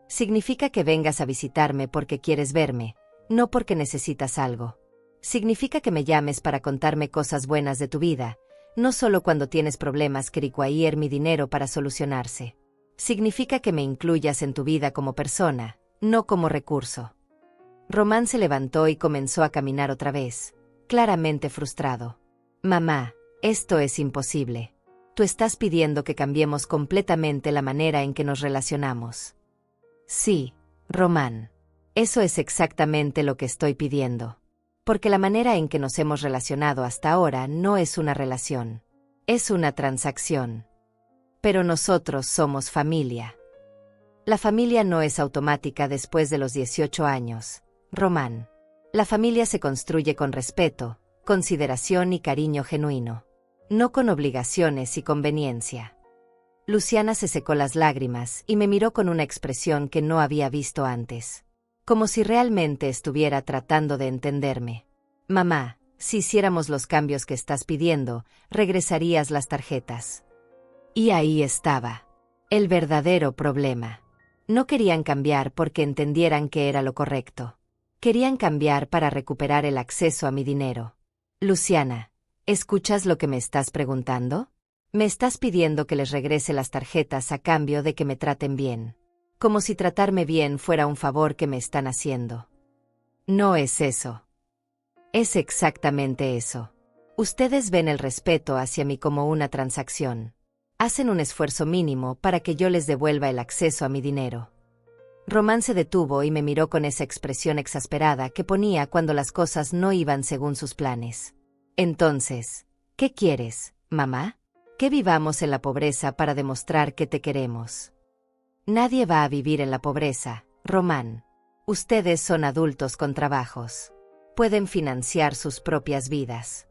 Significa que vengas a visitarme porque quieres verme, no porque necesitas algo. Significa que me llames para contarme cosas buenas de tu vida, no solo cuando tienes problemas que requieren mi dinero para solucionarse. Significa que me incluyas en tu vida como persona, no como recurso. Román se levantó y comenzó a caminar otra vez, claramente frustrado. Mamá, esto es imposible. Tú estás pidiendo que cambiemos completamente la manera en que nos relacionamos. Sí, Román. Eso es exactamente lo que estoy pidiendo. Porque la manera en que nos hemos relacionado hasta ahora no es una relación. Es una transacción. Pero nosotros somos familia. La familia no es automática después de los 18 años, Román. La familia se construye con respeto, consideración y cariño genuino. No con obligaciones y conveniencia. Luciana se secó las lágrimas y me miró con una expresión que no había visto antes. Como si realmente estuviera tratando de entenderme. Mamá, si hiciéramos los cambios que estás pidiendo, regresarías las tarjetas. Y ahí estaba. El verdadero problema. No querían cambiar porque entendieran que era lo correcto. Querían cambiar para recuperar el acceso a mi dinero. Luciana, ¿escuchas lo que me estás preguntando? Me estás pidiendo que les regrese las tarjetas a cambio de que me traten bien. Como si tratarme bien fuera un favor que me están haciendo. No es eso. Es exactamente eso. Ustedes ven el respeto hacia mí como una transacción. Hacen un esfuerzo mínimo para que yo les devuelva el acceso a mi dinero. Román se detuvo y me miró con esa expresión exasperada que ponía cuando las cosas no iban según sus planes. Entonces, ¿qué quieres, mamá? Que vivamos en la pobreza para demostrar que te queremos. Nadie va a vivir en la pobreza, Román. Ustedes son adultos con trabajos. Pueden financiar sus propias vidas.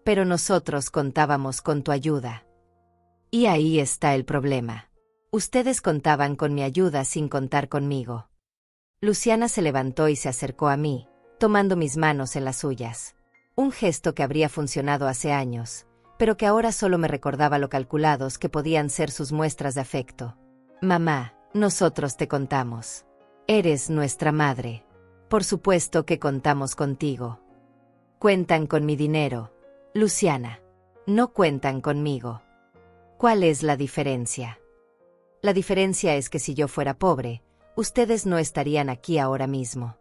Pero nosotros contábamos con tu ayuda. Y ahí está el problema. Ustedes contaban con mi ayuda sin contar conmigo. Luciana se levantó y se acercó a mí, tomando mis manos en las suyas. Un gesto que habría funcionado hace años, pero que ahora solo me recordaba lo calculados que podían ser sus muestras de afecto. Mamá, Nosotros te contamos. Eres nuestra madre. Por supuesto que contamos contigo. Cuentan con mi dinero, Luciana. No cuentan conmigo. ¿Cuál es la diferencia? La diferencia es que si yo fuera pobre, ustedes no estarían aquí ahora mismo.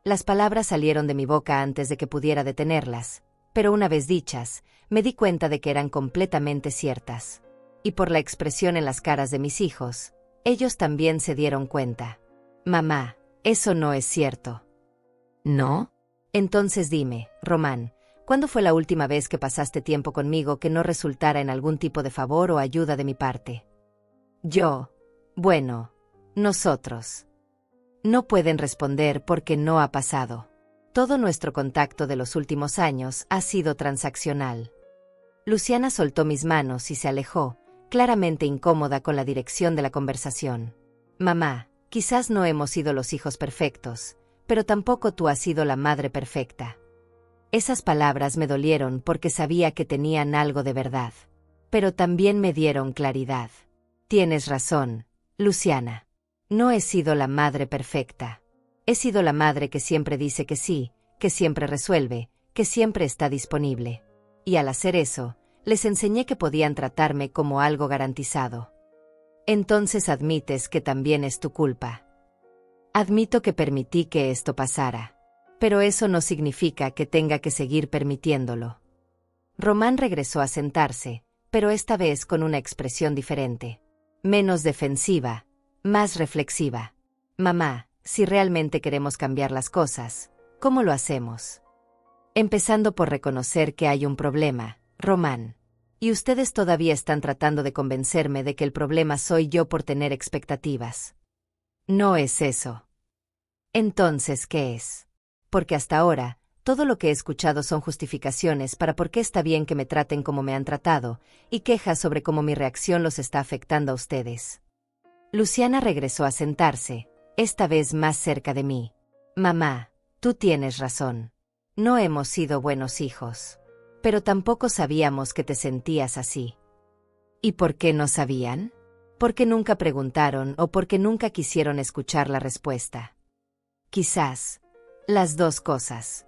Las palabras salieron de mi boca antes de que pudiera detenerlas, pero una vez dichas, me di cuenta de que eran completamente ciertas. Y por la expresión en las caras de mis hijos, ellos también se dieron cuenta. Mamá, eso no es cierto. ¿No? Entonces dime, Román, ¿cuándo fue la última vez que pasaste tiempo conmigo que no resultara en algún tipo de favor o ayuda de mi parte? Bueno, nosotros. No pueden responder porque no ha pasado. Todo nuestro contacto de los últimos años ha sido transaccional. Luciana soltó mis manos y se alejó, claramente incómoda con la dirección de la conversación. Mamá, quizás no hemos sido los hijos perfectos, pero tampoco tú has sido la madre perfecta. Esas palabras me dolieron porque sabía que tenían algo de verdad. Pero también me dieron claridad. Tienes razón, Luciana. No he sido la madre perfecta. He sido la madre que siempre dice que sí, que siempre resuelve, que siempre está disponible. Y al hacer eso, les enseñé que podían tratarme como algo garantizado. Entonces admites que también es tu culpa. Admito que permití que esto pasara. Pero eso no significa que tenga que seguir permitiéndolo. Román regresó a sentarse, pero esta vez con una expresión diferente. Menos defensiva, más reflexiva. Mamá, si realmente queremos cambiar las cosas, ¿cómo lo hacemos? Empezando por reconocer que hay un problema, Román. Y ustedes todavía están tratando de convencerme de que el problema soy yo por tener expectativas. No es eso. Entonces, ¿qué es? Porque hasta ahora, todo lo que he escuchado son justificaciones para por qué está bien que me traten como me han tratado, y quejas sobre cómo mi reacción los está afectando a ustedes. Luciana regresó a sentarse, esta vez más cerca de mí. Mamá, tú tienes razón. No hemos sido buenos hijos. Pero tampoco sabíamos que te sentías así. ¿Y por qué no sabían? Porque nunca preguntaron o porque nunca quisieron escuchar la respuesta. Quizás, las dos cosas.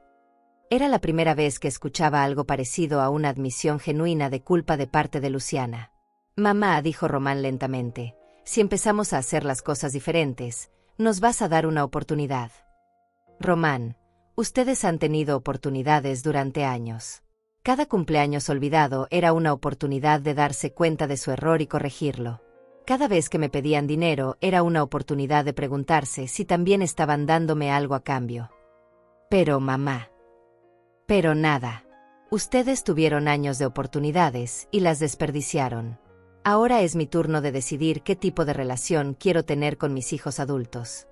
Era la primera vez que escuchaba algo parecido a una admisión genuina de culpa de parte de Luciana. Mamá, dijo Román lentamente, si empezamos a hacer las cosas diferentes, nos vas a dar una oportunidad. Román, ustedes han tenido oportunidades durante años. Cada cumpleaños olvidado era una oportunidad de darse cuenta de su error y corregirlo. Cada vez que me pedían dinero era una oportunidad de preguntarse si también estaban dándome algo a cambio. Pero mamá. Pero nada. Ustedes tuvieron años de oportunidades y las desperdiciaron. Ahora es mi turno de decidir qué tipo de relación quiero tener con mis hijos adultos.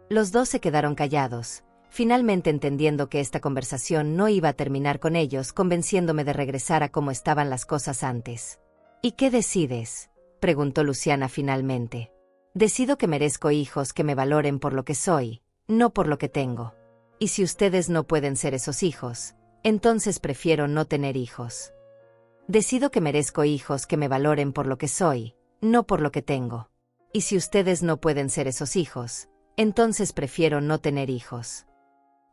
Los dos se quedaron callados, finalmente entendiendo que esta conversación no iba a terminar con ellos convenciéndome de regresar a cómo estaban las cosas antes. ¿Y qué decides?, preguntó Luciana finalmente. Decido que merezco hijos que me valoren por lo que soy, no por lo que tengo. Y si ustedes no pueden ser esos hijos, entonces prefiero no tener hijos. Decido que merezco hijos que me valoren por lo que soy, no por lo que tengo. Y si ustedes no pueden ser esos hijos, entonces prefiero no tener hijos.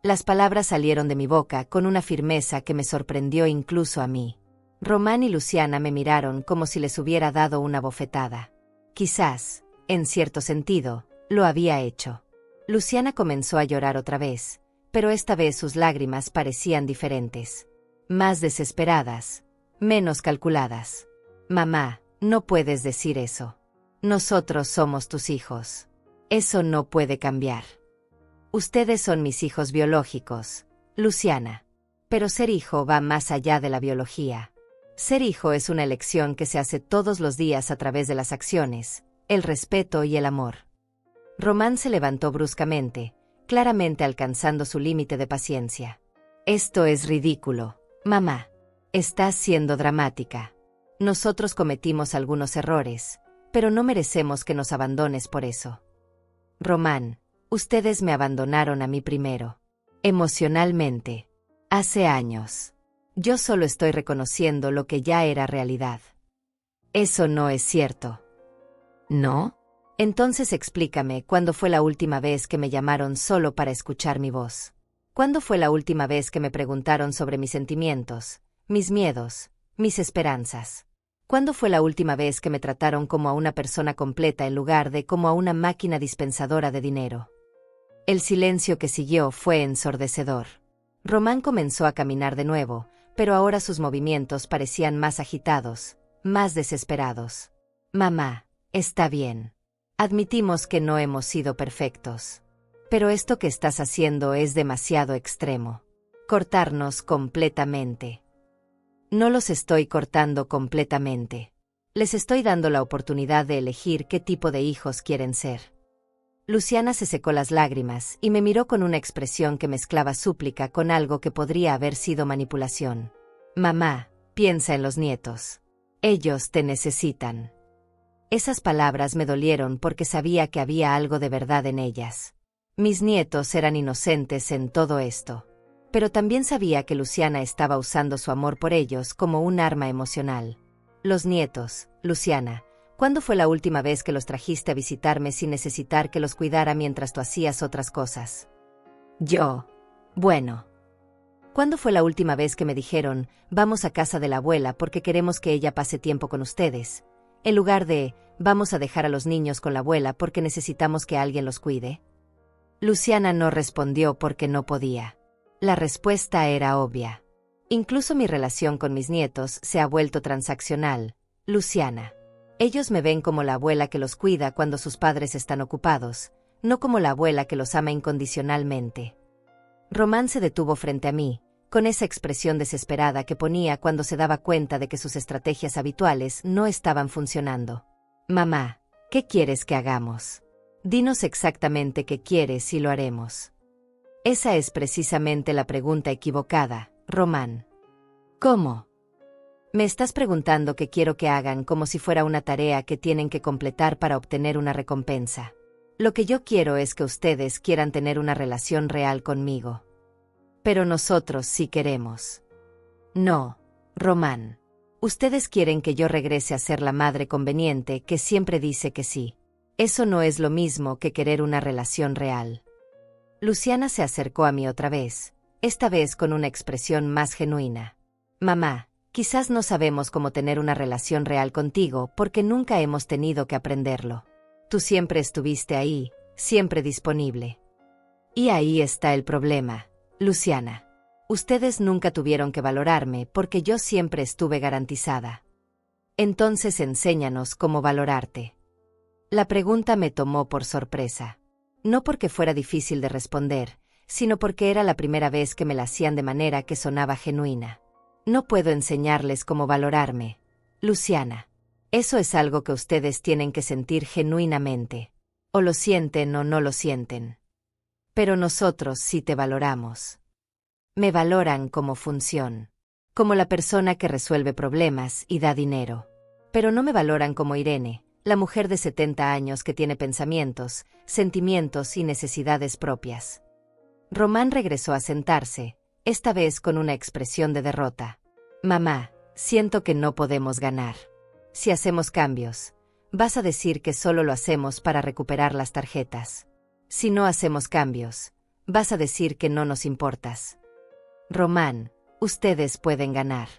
Las palabras salieron de mi boca con una firmeza que me sorprendió incluso a mí. Román y Luciana me miraron como si les hubiera dado una bofetada. Quizás, en cierto sentido, lo había hecho. Luciana comenzó a llorar otra vez, pero esta vez sus lágrimas parecían diferentes. Más desesperadas, menos calculadas. Mamá, no puedes decir eso. Nosotros somos tus hijos. Eso no puede cambiar. Ustedes son mis hijos biológicos, Luciana. Pero ser hijo va más allá de la biología. Ser hijo es una elección que se hace todos los días a través de las acciones, el respeto y el amor. Román se levantó bruscamente, claramente alcanzando su límite de paciencia. Esto es ridículo, mamá. Estás siendo dramática. Nosotros cometimos algunos errores, pero no merecemos que nos abandones por eso. Román, ustedes me abandonaron a mí primero. Emocionalmente. Hace años. Yo solo estoy reconociendo lo que ya era realidad. Eso no es cierto. ¿No? Entonces explícame, ¿cuándo fue la última vez que me llamaron solo para escuchar mi voz? ¿Cuándo fue la última vez que me preguntaron sobre mis sentimientos, mis miedos, mis esperanzas? ¿Cuándo fue la última vez que me trataron como a una persona completa en lugar de como a una máquina dispensadora de dinero? El silencio que siguió fue ensordecedor. Román comenzó a caminar de nuevo, pero ahora sus movimientos parecían más agitados, más desesperados. Mamá, está bien. Admitimos que no hemos sido perfectos. Pero esto que estás haciendo es demasiado extremo. Cortarnos completamente. No los estoy cortando completamente. Les estoy dando la oportunidad de elegir qué tipo de hijos quieren ser. Luciana se secó las lágrimas y me miró con una expresión que mezclaba súplica con algo que podría haber sido manipulación. Mamá, piensa en los nietos. Ellos te necesitan. Esas palabras me dolieron porque sabía que había algo de verdad en ellas. Mis nietos eran inocentes en todo esto. Pero también sabía que Luciana estaba usando su amor por ellos como un arma emocional. Los nietos, Luciana, ¿cuándo fue la última vez que los trajiste a visitarme sin necesitar que los cuidara mientras tú hacías otras cosas? Bueno. ¿Cuándo fue la última vez que me dijeron, vamos a casa de la abuela porque queremos que ella pase tiempo con ustedes, en lugar de, vamos a dejar a los niños con la abuela porque necesitamos que alguien los cuide? Luciana no respondió porque no podía. La respuesta era obvia. Incluso mi relación con mis nietos se ha vuelto transaccional, Luciana. Ellos me ven como la abuela que los cuida cuando sus padres están ocupados, no como la abuela que los ama incondicionalmente. Román se detuvo frente a mí, con esa expresión desesperada que ponía cuando se daba cuenta de que sus estrategias habituales no estaban funcionando. Mamá, ¿qué quieres que hagamos? Dinos exactamente qué quieres y lo haremos. Esa es precisamente la pregunta equivocada, Román. ¿Cómo? Me estás preguntando qué quiero que hagan como si fuera una tarea que tienen que completar para obtener una recompensa. Lo que yo quiero es que ustedes quieran tener una relación real conmigo. Pero nosotros sí queremos. No, Román. Ustedes quieren que yo regrese a ser la madre conveniente que siempre dice que sí. Eso no es lo mismo que querer una relación real. Luciana se acercó a mí otra vez, esta vez con una expresión más genuina. Mamá, quizás no sabemos cómo tener una relación real contigo porque nunca hemos tenido que aprenderlo. Tú siempre estuviste ahí, siempre disponible. Y ahí está el problema, Luciana. Ustedes nunca tuvieron que valorarme porque yo siempre estuve garantizada. Entonces enséñanos cómo valorarte. La pregunta me tomó por sorpresa. No porque fuera difícil de responder, sino porque era la primera vez que me la hacían de manera que sonaba genuina. No puedo enseñarles cómo valorarme, Luciana. Eso es algo que ustedes tienen que sentir genuinamente. O lo sienten o no lo sienten. Pero nosotros sí te valoramos. Me valoran como función. Como la persona que resuelve problemas y da dinero. Pero no me valoran como Irene, la mujer de 70 años que tiene pensamientos, sentimientos y necesidades propias. Román regresó a sentarse, esta vez con una expresión de derrota. Mamá, siento que no podemos ganar. Si hacemos cambios, vas a decir que solo lo hacemos para recuperar las tarjetas. Si no hacemos cambios, vas a decir que no nos importas. Román, ustedes pueden ganar.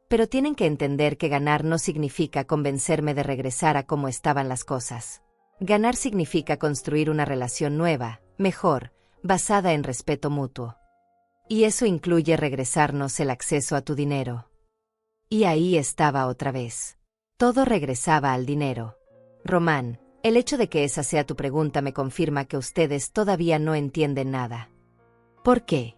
Pero tienen que entender que ganar no significa convencerme de regresar a cómo estaban las cosas. Ganar significa construir una relación nueva, mejor, basada en respeto mutuo. Y eso incluye regresarnos el acceso a tu dinero. Y ahí estaba otra vez. Todo regresaba al dinero. Román, el hecho de que esa sea tu pregunta me confirma que ustedes todavía no entienden nada. ¿Por qué?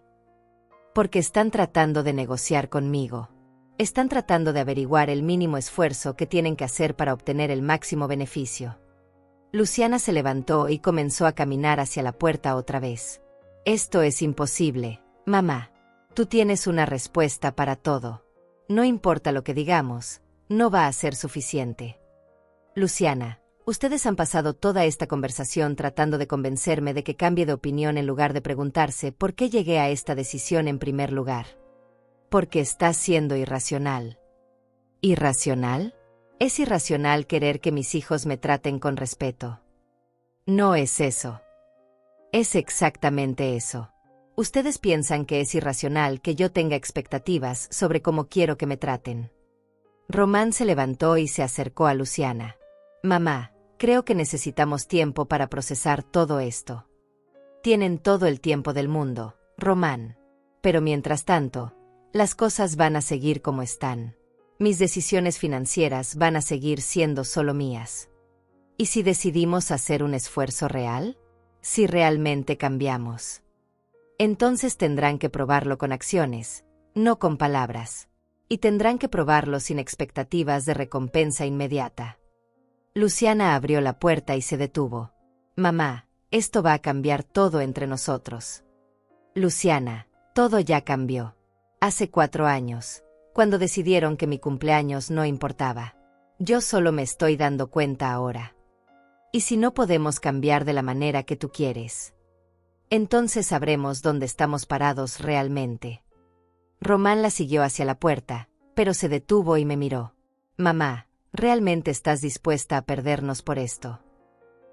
Porque están tratando de negociar conmigo. Están tratando de averiguar el mínimo esfuerzo que tienen que hacer para obtener el máximo beneficio. Luciana se levantó y comenzó a caminar hacia la puerta otra vez. Esto es imposible, mamá. Tú tienes una respuesta para todo. No importa lo que digamos, no va a ser suficiente. Luciana, ustedes han pasado toda esta conversación tratando de convencerme de que cambie de opinión en lugar de preguntarse por qué llegué a esta decisión en primer lugar. Porque estás siendo irracional. ¿Irracional? Es irracional querer que mis hijos me traten con respeto. No es eso. Es exactamente eso. Ustedes piensan que es irracional que yo tenga expectativas sobre cómo quiero que me traten. Román se levantó y se acercó a Luciana. Mamá, creo que necesitamos tiempo para procesar todo esto. Tienen todo el tiempo del mundo, Román. Pero mientras tanto, las cosas van a seguir como están. Mis decisiones financieras van a seguir siendo solo mías. ¿Y si decidimos hacer un esfuerzo real? Si realmente cambiamos. Entonces tendrán que probarlo con acciones, no con palabras. Y tendrán que probarlo sin expectativas de recompensa inmediata. Luciana abrió la puerta y se detuvo. Mamá, esto va a cambiar todo entre nosotros. Luciana, todo ya cambió. Hace 4 años, cuando decidieron que mi cumpleaños no importaba. Yo solo me estoy dando cuenta ahora. ¿Y si no podemos cambiar de la manera que tú quieres? Entonces sabremos dónde estamos parados realmente. Román la siguió hacia la puerta, pero se detuvo y me miró. Mamá, ¿realmente estás dispuesta a perdernos por esto?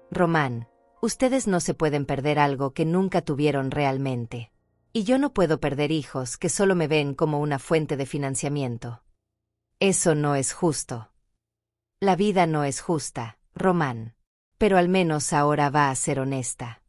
Román, ustedes no se pueden perder algo que nunca tuvieron realmente. Y yo no puedo perder hijos que solo me ven como una fuente de financiamiento. Eso no es justo. La vida no es justa, Román. Pero al menos ahora va a ser honesta.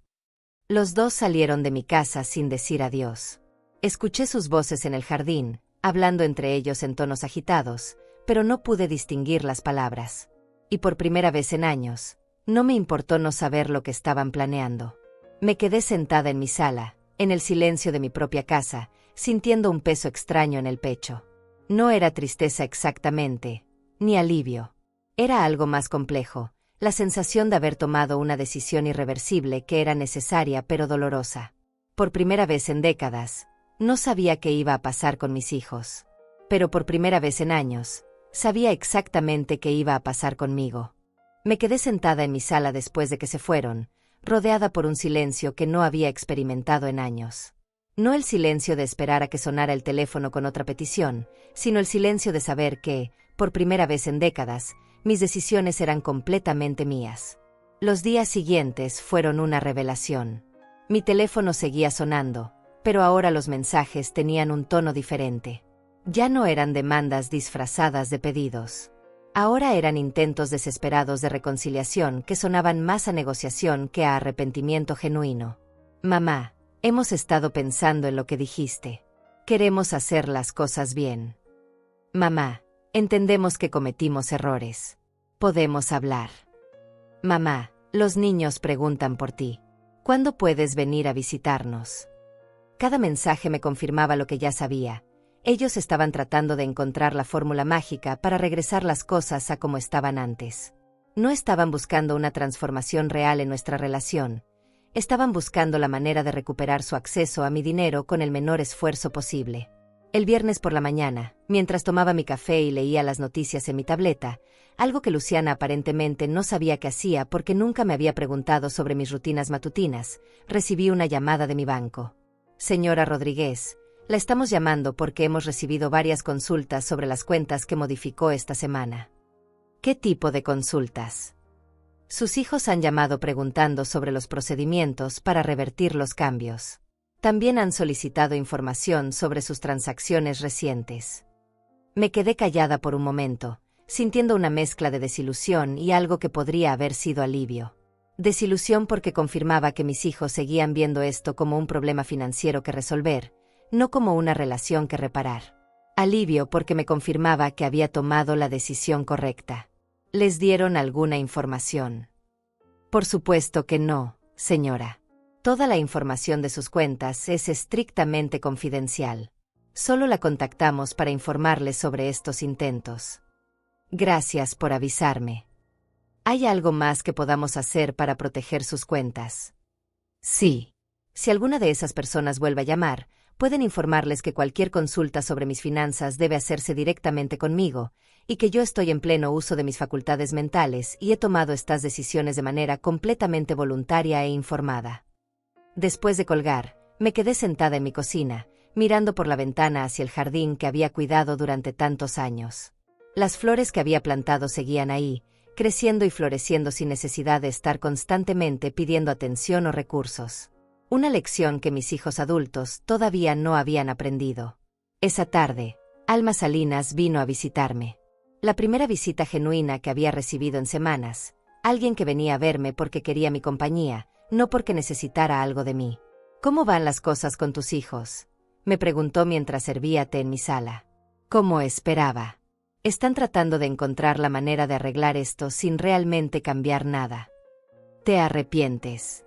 Los dos salieron de mi casa sin decir adiós. Escuché sus voces en el jardín, hablando entre ellos en tonos agitados, pero no pude distinguir las palabras. Y por primera vez en años, no me importó no saber lo que estaban planeando. Me quedé sentada en mi sala, en el silencio de mi propia casa, sintiendo un peso extraño en el pecho. No era tristeza exactamente, ni alivio. Era algo más complejo, la sensación de haber tomado una decisión irreversible que era necesaria pero dolorosa. Por primera vez en décadas, no sabía qué iba a pasar con mis hijos. Pero por primera vez en años, sabía exactamente qué iba a pasar conmigo. Me quedé sentada en mi sala después de que se fueron, rodeada por un silencio que no había experimentado en años. No el silencio de esperar a que sonara el teléfono con otra petición, sino el silencio de saber que, por primera vez en décadas, mis decisiones eran completamente mías. Los días siguientes fueron una revelación. Mi teléfono seguía sonando, pero ahora los mensajes tenían un tono diferente. Ya no eran demandas disfrazadas de pedidos. Ahora eran intentos desesperados de reconciliación que sonaban más a negociación que a arrepentimiento genuino. Mamá, hemos estado pensando en lo que dijiste. Queremos hacer las cosas bien. Mamá, entendemos que cometimos errores. Podemos hablar. Mamá, los niños preguntan por ti. ¿Cuándo puedes venir a visitarnos? Cada mensaje me confirmaba lo que ya sabía. Ellos estaban tratando de encontrar la fórmula mágica para regresar las cosas a como estaban antes. No estaban buscando una transformación real en nuestra relación. Estaban buscando la manera de recuperar su acceso a mi dinero con el menor esfuerzo posible. El viernes por la mañana, mientras tomaba mi café y leía las noticias en mi tableta, algo que Luciana aparentemente no sabía que hacía porque nunca me había preguntado sobre mis rutinas matutinas, recibí una llamada de mi banco. Señora Rodríguez, la estamos llamando porque hemos recibido varias consultas sobre las cuentas que modificó esta semana. ¿Qué tipo de consultas? Sus hijos han llamado preguntando sobre los procedimientos para revertir los cambios. También han solicitado información sobre sus transacciones recientes. Me quedé callada por un momento, sintiendo una mezcla de desilusión y algo que podría haber sido alivio. Desilusión porque confirmaba que mis hijos seguían viendo esto como un problema financiero que resolver, no como una relación que reparar. Alivio porque me confirmaba que había tomado la decisión correcta. ¿Les dieron alguna información? Por supuesto que no, señora. Toda la información de sus cuentas es estrictamente confidencial. Solo la contactamos para informarles sobre estos intentos. Gracias por avisarme. ¿Hay algo más que podamos hacer para proteger sus cuentas? Sí. Si alguna de esas personas vuelve a llamar, pueden informarles que cualquier consulta sobre mis finanzas debe hacerse directamente conmigo, y que yo estoy en pleno uso de mis facultades mentales y he tomado estas decisiones de manera completamente voluntaria e informada. Después de colgar, me quedé sentada en mi cocina, mirando por la ventana hacia el jardín que había cuidado durante tantos años. Las flores que había plantado seguían ahí, creciendo y floreciendo sin necesidad de estar constantemente pidiendo atención o recursos. Una lección que mis hijos adultos todavía no habían aprendido. Esa tarde, Alma Salinas vino a visitarme. La primera visita genuina que había recibido en semanas. Alguien que venía a verme porque quería mi compañía, no porque necesitara algo de mí. ¿Cómo van las cosas con tus hijos?, me preguntó mientras servía té en mi sala. Como esperaba. Están tratando de encontrar la manera de arreglar esto sin realmente cambiar nada. ¿Te arrepientes?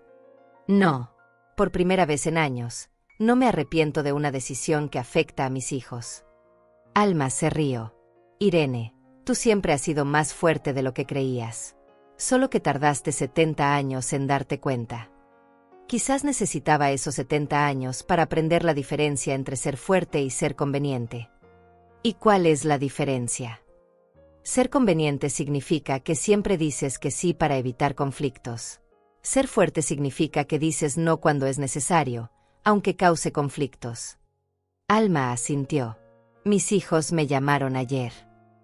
No. Por primera vez en años, no me arrepiento de una decisión que afecta a mis hijos. Alma se rió. Irene, tú siempre has sido más fuerte de lo que creías. Solo que tardaste 70 años en darte cuenta. Quizás necesitaba esos 70 años para aprender la diferencia entre ser fuerte y ser conveniente. ¿Y cuál es la diferencia? Ser conveniente significa que siempre dices que sí para evitar conflictos. Ser fuerte significa que dices no cuando es necesario, aunque cause conflictos. Alma asintió. Mis hijos me llamaron ayer.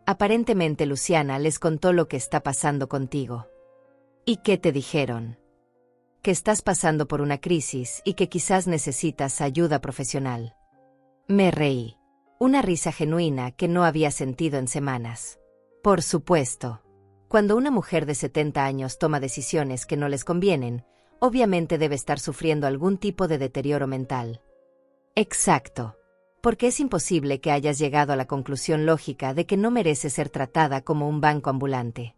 Aparentemente Luciana les contó lo que está pasando contigo. ¿Y qué te dijeron? Que estás pasando por una crisis y que quizás necesitas ayuda profesional. Me reí. Una risa genuina que no había sentido en semanas. Por supuesto. Cuando una mujer de 70 años toma decisiones que no les convienen, obviamente debe estar sufriendo algún tipo de deterioro mental. Exacto. Porque es imposible que hayas llegado a la conclusión lógica de que no mereces ser tratada como un banco ambulante.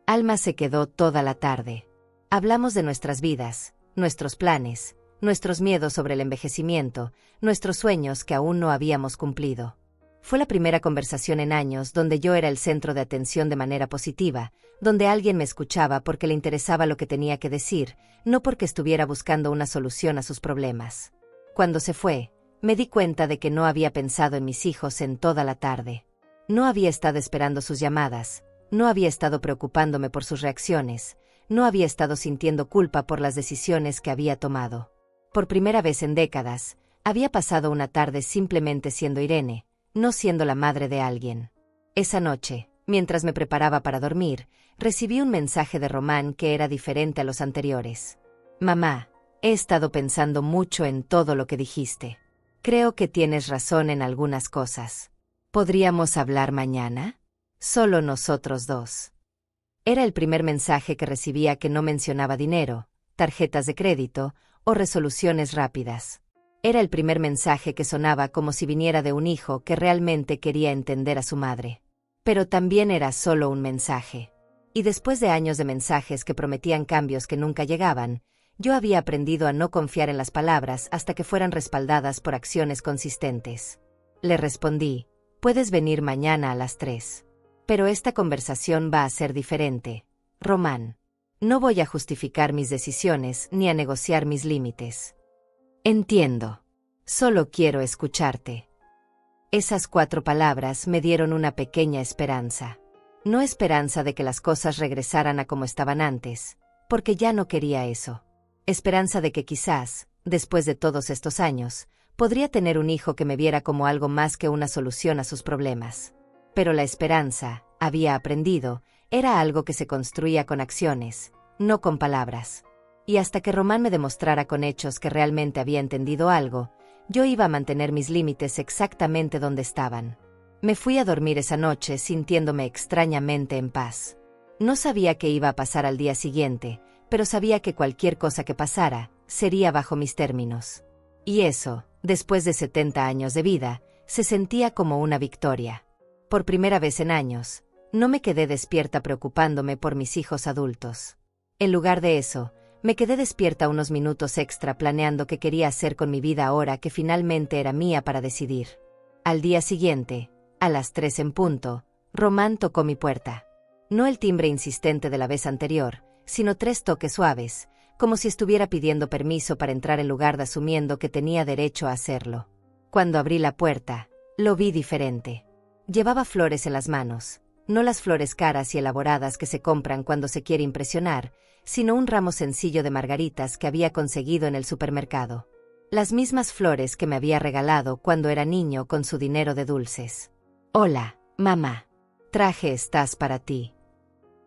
Alma se quedó toda la tarde. Hablamos de nuestras vidas, nuestros planes, nuestros miedos sobre el envejecimiento, nuestros sueños que aún no habíamos cumplido. Fue la primera conversación en años donde yo era el centro de atención de manera positiva, donde alguien me escuchaba porque le interesaba lo que tenía que decir, no porque estuviera buscando una solución a sus problemas. Cuando se fue, me di cuenta de que no había pensado en mis hijos en toda la tarde. No había estado esperando sus llamadas, no había estado preocupándome por sus reacciones, no había estado sintiendo culpa por las decisiones que había tomado. Por primera vez en décadas, había pasado una tarde simplemente siendo Irene, no siendo la madre de alguien. Esa noche, mientras me preparaba para dormir, recibí un mensaje de Román que era diferente a los anteriores. Mamá, he estado pensando mucho en todo lo que dijiste. Creo que tienes razón en algunas cosas. ¿Podríamos hablar mañana? Solo nosotros dos. Era el primer mensaje que recibía que no mencionaba dinero, tarjetas de crédito o resoluciones rápidas. Era el primer mensaje que sonaba como si viniera de un hijo que realmente quería entender a su madre. Pero también era solo un mensaje. Y después de años de mensajes que prometían cambios que nunca llegaban, yo había aprendido a no confiar en las palabras hasta que fueran respaldadas por acciones consistentes. Le respondí, puedes venir mañana a las 3. Pero esta conversación va a ser diferente, Román. No voy a justificar mis decisiones ni a negociar mis límites. Entiendo. Solo quiero escucharte. Esas 4 palabras me dieron una pequeña esperanza. No esperanza de que las cosas regresaran a como estaban antes, porque ya no quería eso. Esperanza de que quizás, después de todos estos años, podría tener un hijo que me viera como algo más que una solución a sus problemas. Pero la esperanza, había aprendido, era algo que se construía con acciones, no con palabras. Y hasta que Román me demostrara con hechos que realmente había entendido algo, yo iba a mantener mis límites exactamente donde estaban. Me fui a dormir esa noche sintiéndome extrañamente en paz. No sabía qué iba a pasar al día siguiente, pero sabía que cualquier cosa que pasara, sería bajo mis términos. Y eso, después de 70 años de vida, se sentía como una victoria. Por primera vez en años, no me quedé despierta preocupándome por mis hijos adultos. En lugar de eso, me quedé despierta unos minutos extra planeando qué quería hacer con mi vida ahora que finalmente era mía para decidir. Al día siguiente, a las 3 en punto, Román tocó mi puerta. No el timbre insistente de la vez anterior, sino 3 toques suaves, como si estuviera pidiendo permiso para entrar en lugar de asumiendo que tenía derecho a hacerlo. Cuando abrí la puerta, lo vi diferente. Llevaba flores en las manos, no las flores caras y elaboradas que se compran cuando se quiere impresionar, sino un ramo sencillo de margaritas que había conseguido en el supermercado. Las mismas flores que me había regalado cuando era niño con su dinero de dulces. Hola, mamá. Traje estas para ti.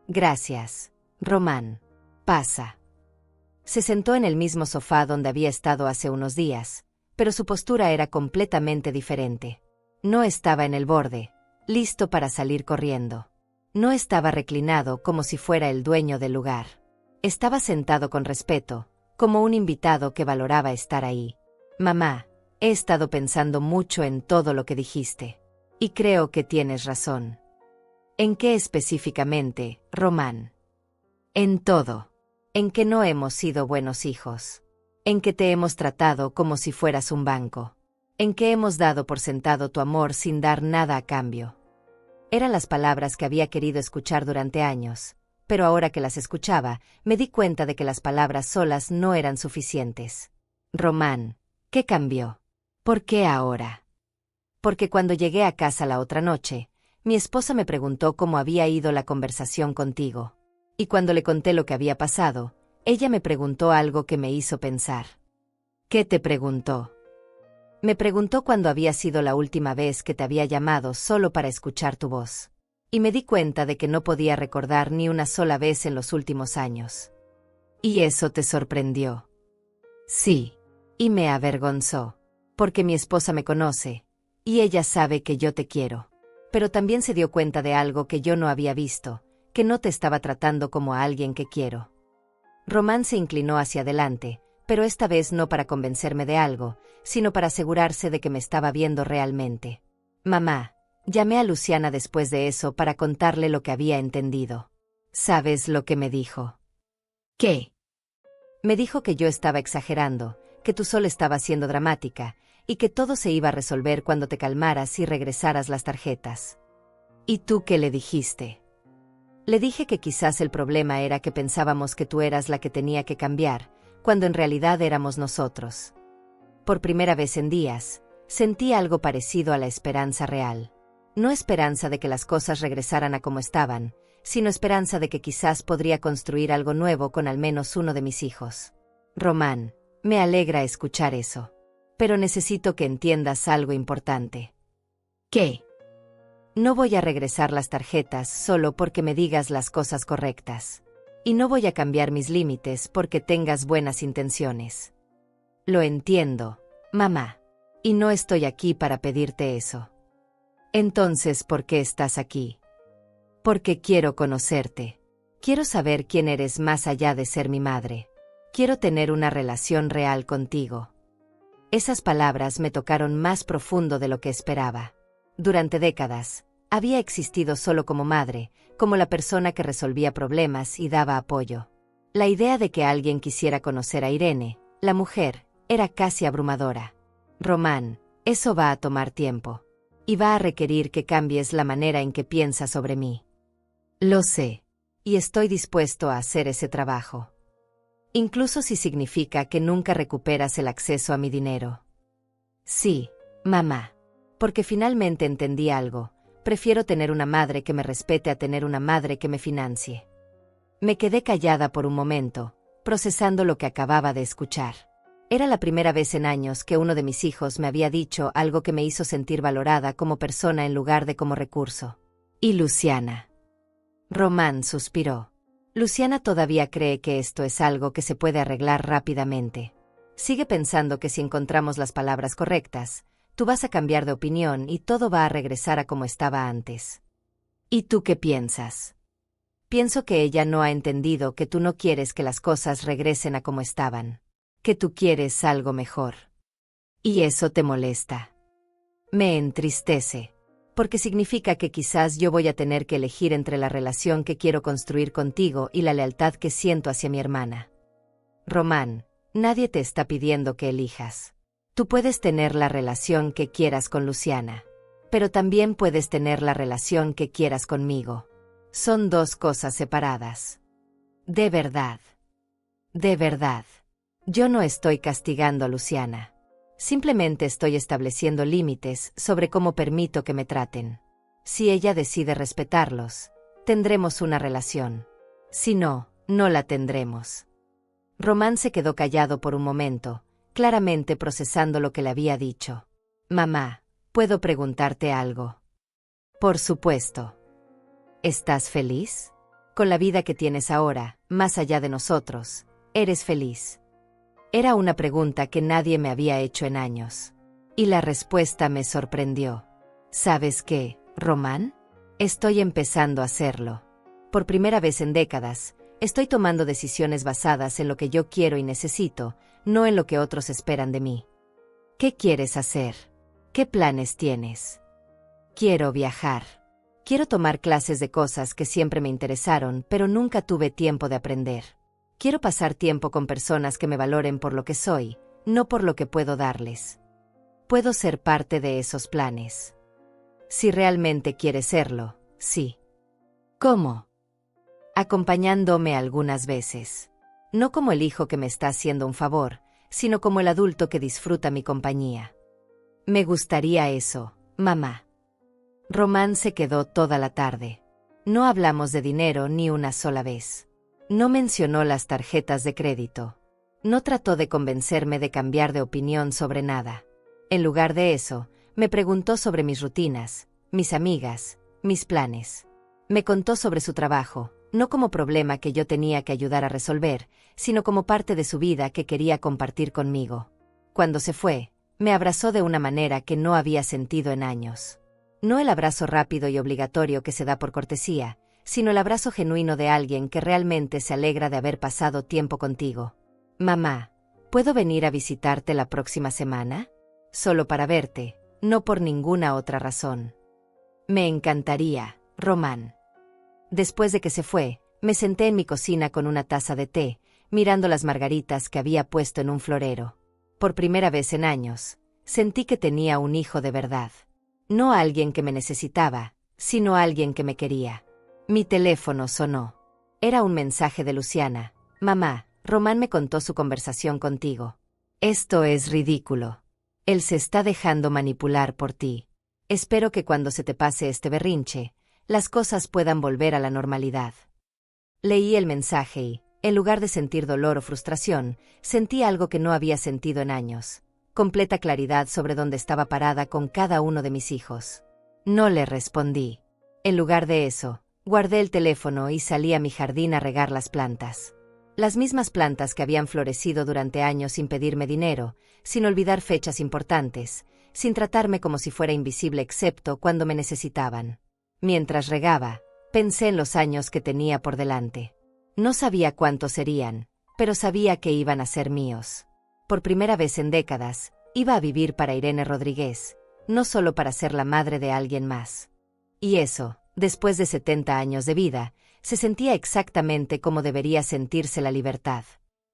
Gracias, Román. Pasa. Se sentó en el mismo sofá donde había estado hace unos días, pero su postura era completamente diferente. No estaba en el borde, listo para salir corriendo. No estaba reclinado como si fuera el dueño del lugar. Estaba sentado con respeto, como un invitado que valoraba estar ahí. Mamá, he estado pensando mucho en todo lo que dijiste. Y creo que tienes razón. ¿En qué específicamente, Román? En todo. En que no hemos sido buenos hijos. En que te hemos tratado como si fueras un banco. En que hemos dado por sentado tu amor sin dar nada a cambio. Eran las palabras que había querido escuchar durante años, pero ahora que las escuchaba, me di cuenta de que las palabras solas no eran suficientes. Román, ¿qué cambió? ¿Por qué ahora? Porque cuando llegué a casa la otra noche, mi esposa me preguntó cómo había ido la conversación contigo. Y cuando le conté lo que había pasado, ella me preguntó algo que me hizo pensar. ¿Qué te preguntó? Me preguntó cuándo había sido la última vez que te había llamado solo para escuchar tu voz. Y me di cuenta de que no podía recordar ni una sola vez en los últimos años. ¿Y eso te sorprendió? Sí. Y me avergonzó. Porque mi esposa me conoce, y ella sabe que yo te quiero. Pero también se dio cuenta de algo que yo no había visto, que no te estaba tratando como a alguien que quiero. Román se inclinó hacia adelante, pero esta vez no para convencerme de algo, sino para asegurarse de que me estaba viendo realmente. Mamá, llamé a Luciana después de eso para contarle lo que había entendido. ¿Sabes lo que me dijo? ¿Qué? Me dijo que yo estaba exagerando, que tú solo estabas siendo dramática, y que todo se iba a resolver cuando te calmaras y regresaras las tarjetas. ¿Y tú qué le dijiste? Le dije que quizás el problema era que pensábamos que tú eras la que tenía que cambiar, cuando en realidad éramos nosotros. Por primera vez en días, sentí algo parecido a la esperanza real. No esperanza de que las cosas regresaran a como estaban, sino esperanza de que quizás podría construir algo nuevo con al menos uno de mis hijos. Román, me alegra escuchar eso. Pero necesito que entiendas algo importante. ¿Qué? No voy a regresar las tarjetas solo porque me digas las cosas correctas. Y no voy a cambiar mis límites porque tengas buenas intenciones. Lo entiendo, mamá. Y no estoy aquí para pedirte eso. Entonces, ¿por qué estás aquí? Porque quiero conocerte. Quiero saber quién eres más allá de ser mi madre. Quiero tener una relación real contigo. Esas palabras me tocaron más profundo de lo que esperaba. Durante décadas, había existido solo como madre, como la persona que resolvía problemas y daba apoyo. La idea de que alguien quisiera conocer a Irene, la mujer, era casi abrumadora. Román, eso va a tomar tiempo. Y va a requerir que cambies la manera en que piensas sobre mí. Lo sé. Y estoy dispuesto a hacer ese trabajo. Incluso si significa que nunca recuperas el acceso a mi dinero. Sí, mamá. Porque finalmente entendí algo. Prefiero tener una madre que me respete a tener una madre que me financie. Me quedé callada por un momento, procesando lo que acababa de escuchar. Era la primera vez en años que uno de mis hijos me había dicho algo que me hizo sentir valorada como persona en lugar de como recurso. ¿Y Luciana? Román suspiró. Luciana todavía cree que esto es algo que se puede arreglar rápidamente. Sigue pensando que si encontramos las palabras correctas, tú vas a cambiar de opinión y todo va a regresar a como estaba antes. ¿Y tú qué piensas? Pienso que ella no ha entendido que tú no quieres que las cosas regresen a como estaban. Que tú quieres algo mejor. Y eso te molesta. Me entristece. Porque significa que quizás yo voy a tener que elegir entre la relación que quiero construir contigo y la lealtad que siento hacia mi hermana. Román, nadie te está pidiendo que elijas. Tú puedes tener la relación que quieras con Luciana, pero también puedes tener la relación que quieras conmigo. Son dos cosas separadas. De verdad. De verdad. Yo no estoy castigando a Luciana. Simplemente estoy estableciendo límites sobre cómo permito que me traten. Si ella decide respetarlos, tendremos una relación. Si no, no la tendremos. Román se quedó callado por un momento, claramente procesando lo que le había dicho. Mamá, ¿puedo preguntarte algo? Por supuesto. ¿Estás feliz? Con la vida que tienes ahora, más allá de nosotros, ¿eres feliz? Era una pregunta que nadie me había hecho en años. Y la respuesta me sorprendió. ¿Sabes qué, Román? Estoy empezando a hacerlo. Por primera vez en décadas, estoy tomando decisiones basadas en lo que yo quiero y necesito, no en lo que otros esperan de mí. ¿Qué quieres hacer? ¿Qué planes tienes? Quiero viajar. Quiero tomar clases de cosas que siempre me interesaron, pero nunca tuve tiempo de aprender. Quiero pasar tiempo con personas que me valoren por lo que soy, no por lo que puedo darles. Puedo ser parte de esos planes. Si realmente quieres serlo, sí. ¿Cómo? Acompañándome algunas veces. No como el hijo que me está haciendo un favor, sino como el adulto que disfruta mi compañía. Me gustaría eso, mamá. Román se quedó toda la tarde. No hablamos de dinero ni una sola vez. No mencionó las tarjetas de crédito. No trató de convencerme de cambiar de opinión sobre nada. En lugar de eso, me preguntó sobre mis rutinas, mis amigas, mis planes. Me contó sobre su trabajo, no como problema que yo tenía que ayudar a resolver, sino como parte de su vida que quería compartir conmigo. Cuando se fue, me abrazó de una manera que no había sentido en años. No el abrazo rápido y obligatorio que se da por cortesía, sino el abrazo genuino de alguien que realmente se alegra de haber pasado tiempo contigo. Mamá, ¿puedo venir a visitarte la próxima semana? Solo para verte, no por ninguna otra razón. Me encantaría, Román. Después de que se fue, me senté en mi cocina con una taza de té, mirando las margaritas que había puesto en un florero. Por primera vez en años, sentí que tenía un hijo de verdad. No alguien que me necesitaba, sino alguien que me quería. Mi teléfono sonó. Era un mensaje de Luciana. Mamá, Román me contó su conversación contigo. Esto es ridículo. Él se está dejando manipular por ti. Espero que cuando se te pase este berrinche, las cosas puedan volver a la normalidad. Leí el mensaje y, en lugar de sentir dolor o frustración, sentí algo que no había sentido en años. Completa claridad sobre dónde estaba parada con cada uno de mis hijos. No le respondí. En lugar de eso, guardé el teléfono y salí a mi jardín a regar las plantas. Las mismas plantas que habían florecido durante años sin pedirme dinero, sin olvidar fechas importantes, sin tratarme como si fuera invisible excepto cuando me necesitaban. Mientras regaba, pensé en los años que tenía por delante. No sabía cuántos serían, pero sabía que iban a ser míos. Por primera vez en décadas, iba a vivir para Irene Rodríguez, no solo para ser la madre de alguien más. Y eso, después de 70 años de vida, se sentía exactamente como debería sentirse la libertad.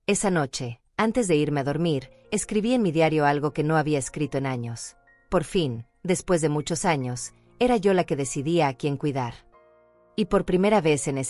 Esa noche, antes de irme a dormir, escribí en mi diario algo que no había escrito en años. Por fin, después de muchos años, era yo la que decidía a quién cuidar. Y por primera vez en esa